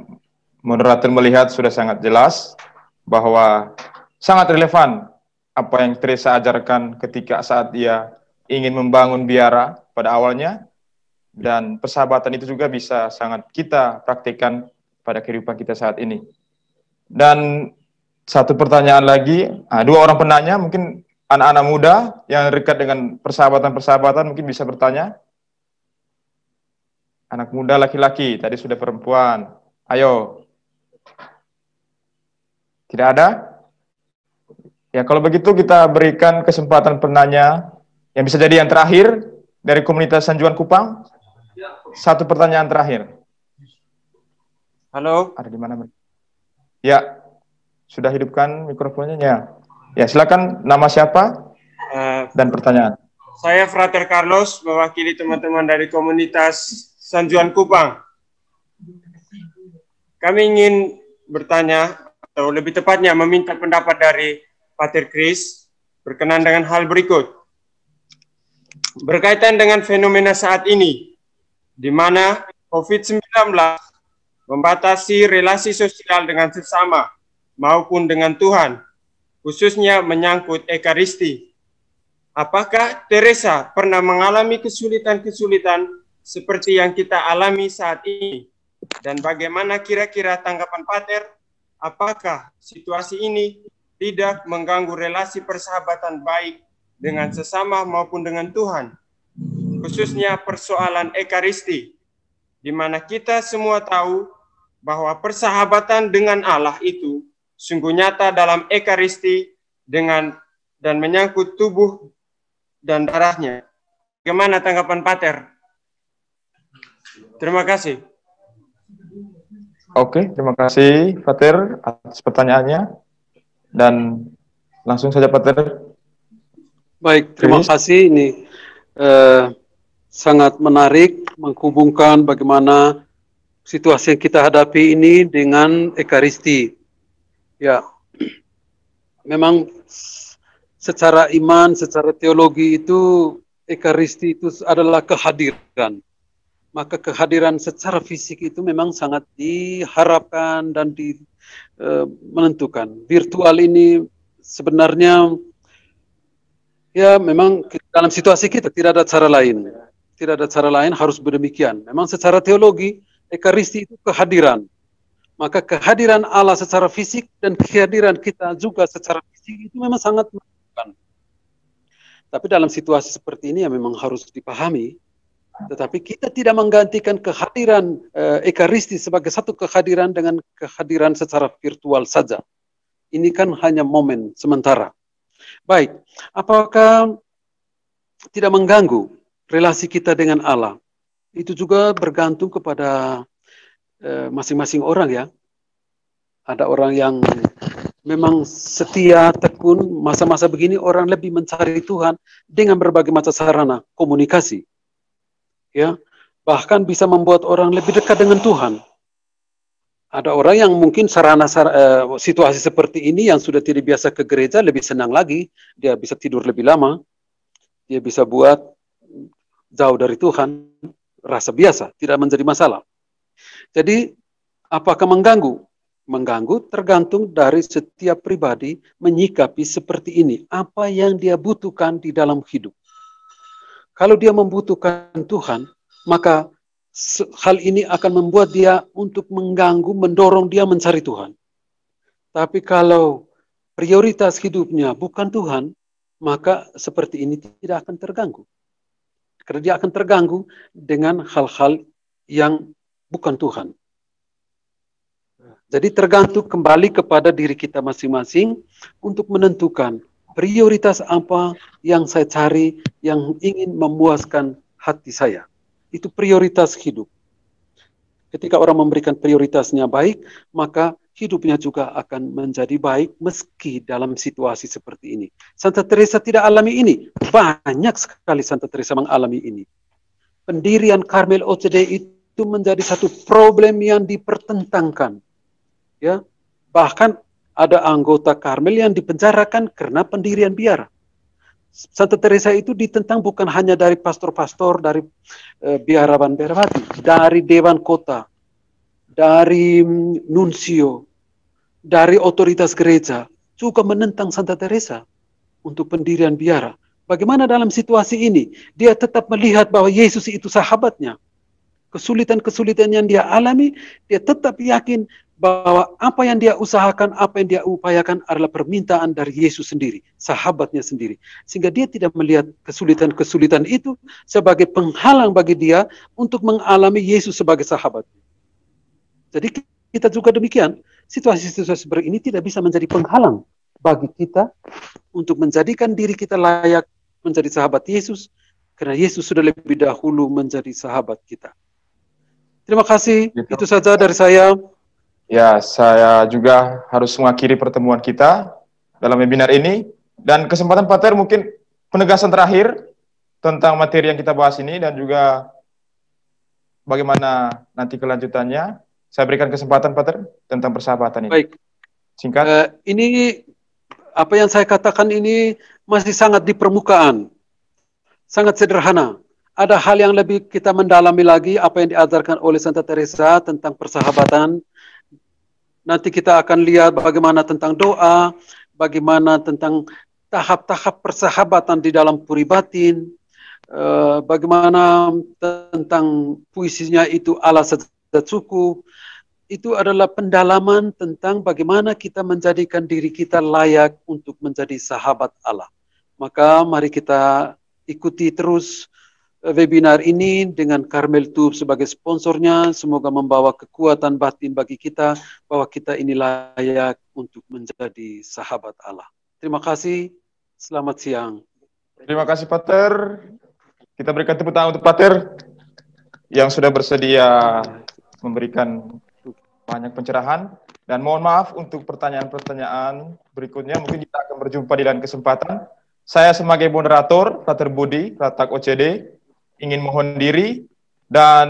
moderator melihat sudah sangat jelas bahwa sangat relevan apa yang Teresa ajarkan ketika saat dia ingin membangun biara pada awalnya, dan persahabatan itu juga bisa sangat kita praktikkan pada kehidupan kita saat ini. Dan satu pertanyaan lagi, dua orang penanya, mungkin anak-anak muda yang dekat dengan persahabatan-persahabatan mungkin bisa bertanya. Anak muda laki-laki, tadi sudah perempuan. Ayo. Tidak ada? Ya, kalau begitu kita berikan kesempatan penanya yang bisa jadi yang terakhir dari komunitas San Juan Kupang. Satu pertanyaan terakhir. Halo. Ada di mana? Ya, sudah hidupkan mikrofonnya ya. Ya, silakan, nama siapa dan pertanyaan. Saya Frater Carlos, mewakili teman-teman dari komunitas San Juan Kupang. Kami ingin bertanya, atau lebih tepatnya meminta pendapat dari Pater Chris berkenaan dengan hal berikut. Berkaitan dengan fenomena saat ini, di mana COVID-19 membatasi relasi sosial dengan sesama maupun dengan Tuhan, khususnya menyangkut Ekaristi. Apakah Teresa pernah mengalami kesulitan-kesulitan seperti yang kita alami saat ini? Dan bagaimana kira-kira tanggapan Pater? Apakah situasi ini tidak mengganggu relasi persahabatan baik dengan sesama maupun dengan Tuhan? Khususnya persoalan Ekaristi, di mana kita semua tahu bahwa persahabatan dengan Allah itu sungguh nyata dalam Ekaristi dan menyangkut tubuh dan darahnya. Bagaimana tanggapan Pater? Terima kasih. Oke, terima kasih Pater atas pertanyaannya. Dan langsung saja Pater. Baik, terima kasih. Ini sangat menarik menghubungkan bagaimana situasi yang kita hadapi ini dengan Ekaristi. Ya, memang secara iman, secara teologi itu Ekaristi itu adalah kehadiran. Maka kehadiran secara fisik itu memang sangat diharapkan dan menentukan. Virtual ini sebenarnya ya memang dalam situasi kita tidak ada cara lain. Tidak ada cara lain, harus berdemikian. Memang secara teologi, Ekaristi itu kehadiran. Maka kehadiran Allah secara fisik dan kehadiran kita juga secara fisik itu memang sangat menentukan. Tapi dalam situasi seperti ini ya memang harus dipahami. Tetapi kita tidak menggantikan kehadiran Ekaristi sebagai satu kehadiran dengan kehadiran secara virtual saja. Ini kan hanya momen sementara. Baik, apakah tidak mengganggu relasi kita dengan Allah? Itu juga bergantung kepada masing-masing orang ya. Ada orang yang memang setia, tekun, masa-masa begini orang lebih mencari Tuhan dengan berbagai macam sarana komunikasi. Ya, bahkan bisa membuat orang lebih dekat dengan Tuhan. Ada orang yang mungkin situasi seperti ini yang sudah tidak biasa ke gereja lebih senang lagi, dia bisa tidur lebih lama, dia bisa buat jauh dari Tuhan, rasa biasa, tidak menjadi masalah. Jadi, apakah mengganggu? Mengganggu tergantung dari setiap pribadi menyikapi seperti ini. Apa yang dia butuhkan di dalam hidup. Kalau dia membutuhkan Tuhan, maka hal ini akan membuat dia untuk mengganggu, mendorong dia mencari Tuhan. Tapi kalau prioritas hidupnya bukan Tuhan, maka seperti ini tidak akan terganggu. Karena dia akan terganggu dengan hal-hal yang bukan Tuhan. Jadi tergantung kembali kepada diri kita masing-masing untuk menentukan prioritas apa yang saya cari, yang ingin memuaskan hati saya. Itu prioritas hidup. Ketika orang memberikan prioritasnya baik, maka hidupnya juga akan menjadi baik meski dalam situasi seperti ini. Santa Teresa tidak alami ini. Banyak sekali Santa Teresa mengalami ini. Pendirian Karmel OCD itu menjadi satu problem yang dipertentangkan. Ya, bahkan ada anggota Karmel yang dipenjarakan karena pendirian biara. Santa Teresa itu ditentang bukan hanya dari pastor-pastor, dari biarawan-biarawati, dari dewan kota, dari nuncio, dari otoritas gereja, juga menentang Santa Teresa untuk pendirian biara. Bagaimana dalam situasi ini? Dia tetap melihat bahwa Yesus itu sahabatnya. Kesulitan-kesulitan yang dia alami, dia tetap yakin bahwa apa yang dia usahakan, apa yang dia upayakan adalah permintaan dari Yesus sendiri, sahabatnya sendiri. Sehingga dia tidak melihat kesulitan-kesulitan itu sebagai penghalang bagi dia untuk mengalami Yesus sebagai sahabatnya. Jadi kita juga demikian, situasi-situasi seperti ini tidak bisa menjadi penghalang bagi kita untuk menjadikan diri kita layak menjadi sahabat Yesus, karena Yesus sudah lebih dahulu menjadi sahabat kita. Terima kasih, itu saja dari saya. Ya, saya juga harus mengakhiri pertemuan kita dalam webinar ini. Dan kesempatan Pater mungkin penegasan terakhir tentang materi yang kita bahas ini dan juga bagaimana nanti kelanjutannya. Saya berikan kesempatan Pater tentang persahabatan ini. Baik. Singkat. Ini apa yang saya katakan ini masih sangat di permukaan. Sangat sederhana. Ada hal yang lebih kita mendalami lagi apa yang diajarkan oleh Santa Teresa tentang persahabatan. Nanti kita akan lihat bagaimana tentang doa, bagaimana tentang tahap-tahap persahabatan di dalam puri batin, bagaimana tentang puisinya itu Allah saja cukup. Itu adalah pendalaman tentang bagaimana kita menjadikan diri kita layak untuk menjadi sahabat Allah. Maka mari kita ikuti terus webinar ini dengan Karmel Tube sebagai sponsornya. Semoga membawa kekuatan batin bagi kita bahwa kita ini layak untuk menjadi sahabat Allah. Terima kasih. Selamat siang. Terima kasih Pater. Kita berikan tepuk tangan untuk Pater. yang sudah bersedia memberikan banyak pencerahan. Dan mohon maaf untuk pertanyaan-pertanyaan berikutnya. Mungkin kita akan berjumpa di lain kesempatan. Saya sebagai moderator, Frater Budi, Ratak OCD, ingin mohon diri dan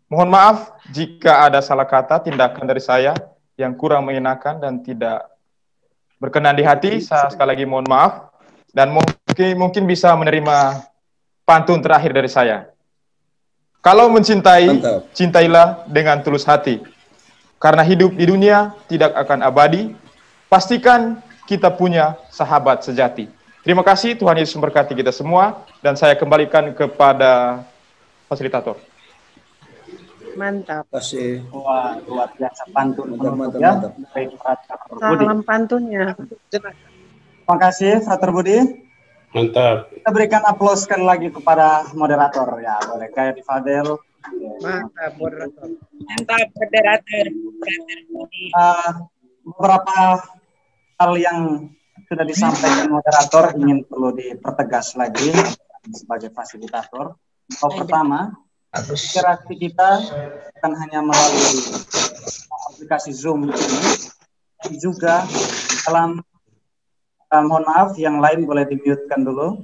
mohon maaf jika ada salah kata, tindakan dari saya yang kurang mengenakan dan tidak berkenan di hati. Saya sekali lagi mohon maaf dan mungkin bisa menerima pantun terakhir dari saya. Kalau mencintai, cintailah dengan tulus hati. Karena hidup di dunia tidak akan abadi, pastikan kita punya sahabat sejati. Terima kasih, Tuhan Yesus memberkati kita semua, dan saya kembalikan kepada fasilitator. Mantap. Kasih. Wah, luar biasa pantun. Mantap. Salam pantunnya. Terima kasih, Frater Budi. Mantap. Kita berikan aplaus sekali lagi kepada moderator. Ya, boleh kayak di Fadel. Mantap, moderator. Mantap, moderator. Beberapa hal yang sudah disampaikan moderator ingin perlu dipertegas lagi sebagai fasilitator. Pertama, interaksi kita bukan hanya melalui aplikasi Zoom ini, juga dalam mohon maaf, yang lain boleh di-mute-kan dulu.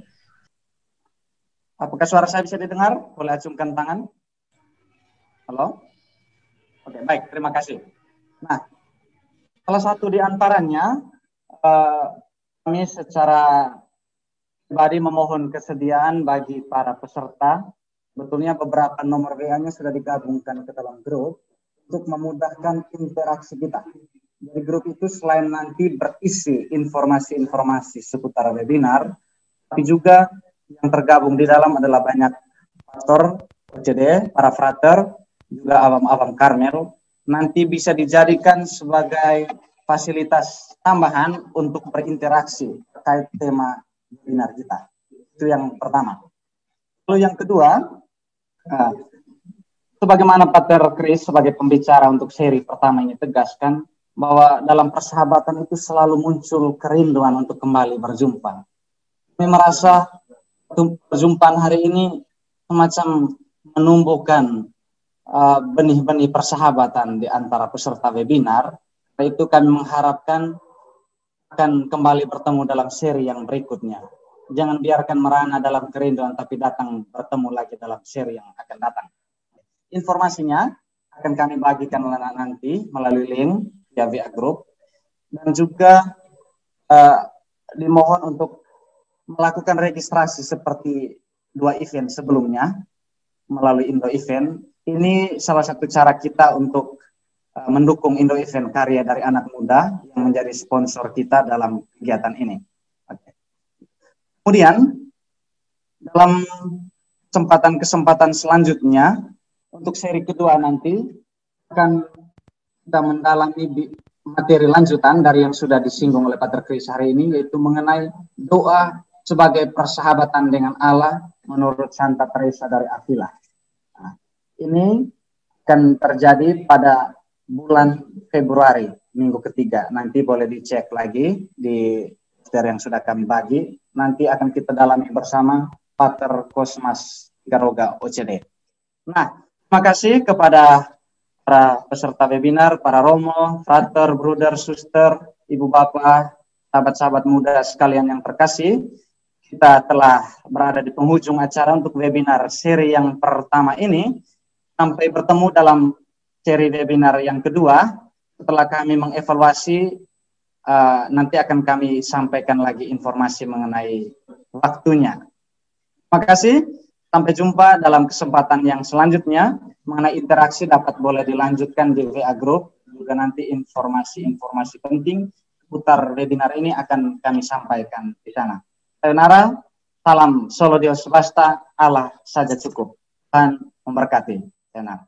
Apakah suara saya bisa didengar? Boleh acungkan tangan. Halo? Oke, baik, terima kasih. Nah, salah satu di antaranya, kami secara pribadi memohon kesediaan bagi para peserta. Betulnya beberapa nomor WA-nya sudah digabungkan ke dalam grup untuk memudahkan interaksi kita. Dari grup itu selain nanti berisi informasi-informasi seputar webinar, tapi juga yang tergabung di dalam adalah banyak pastor OCD, para frater, juga awam-awam Karmel, nanti bisa dijadikan sebagai fasilitas tambahan untuk berinteraksi terkait tema webinar kita. Itu yang pertama. Lalu yang kedua, sebagaimana Pater Chris sebagai pembicara untuk seri pertama ini tegaskan, bahwa dalam persahabatan itu selalu muncul kerinduan untuk kembali berjumpa. Kami merasa perjumpaan hari ini semacam menumbuhkan benih-benih persahabatan di antara peserta webinar. Karena itu kami mengharapkan akan kembali bertemu dalam seri yang berikutnya. Jangan biarkan merana dalam kerinduan, tapi datang bertemu lagi dalam seri yang akan datang. Informasinya akan kami bagikan nanti melalui link via WA Group, dan juga dimohon untuk melakukan registrasi seperti 2 event sebelumnya melalui Indo Event. Ini salah satu cara kita untuk mendukung Indo Event, karya dari anak muda yang menjadi sponsor kita dalam kegiatan ini. Oke. Kemudian dalam kesempatan selanjutnya untuk seri kedua nanti akan kita mendalami materi lanjutan dari yang sudah disinggung oleh Pater Chris hari ini, yaitu mengenai doa sebagai persahabatan dengan Allah menurut Santa Teresa dari Avila. Nah, ini akan terjadi pada bulan Februari, minggu ketiga. Nanti boleh dicek lagi di materi yang sudah kami bagi. Nanti akan kita dalami bersama Pater Cosmas Garoga OCD. Nah, terima kasih kepada para peserta webinar, para romo, frater, bruder, suster, ibu bapak, sahabat-sahabat muda sekalian yang terkasih. Kita telah berada di penghujung acara untuk webinar seri yang pertama ini. Sampai bertemu dalam seri webinar yang kedua. Setelah kami mengevaluasi, nanti akan kami sampaikan lagi informasi mengenai waktunya. Terima kasih. Sampai jumpa dalam kesempatan yang selanjutnya. Mengenai interaksi dapat boleh dilanjutkan di WA Group. Juga nanti informasi-informasi penting seputar webinar ini akan kami sampaikan di sana. Sayonara, salam Solo Deo Swasta, Allah saja cukup. Tuhan memberkati. Sayonara.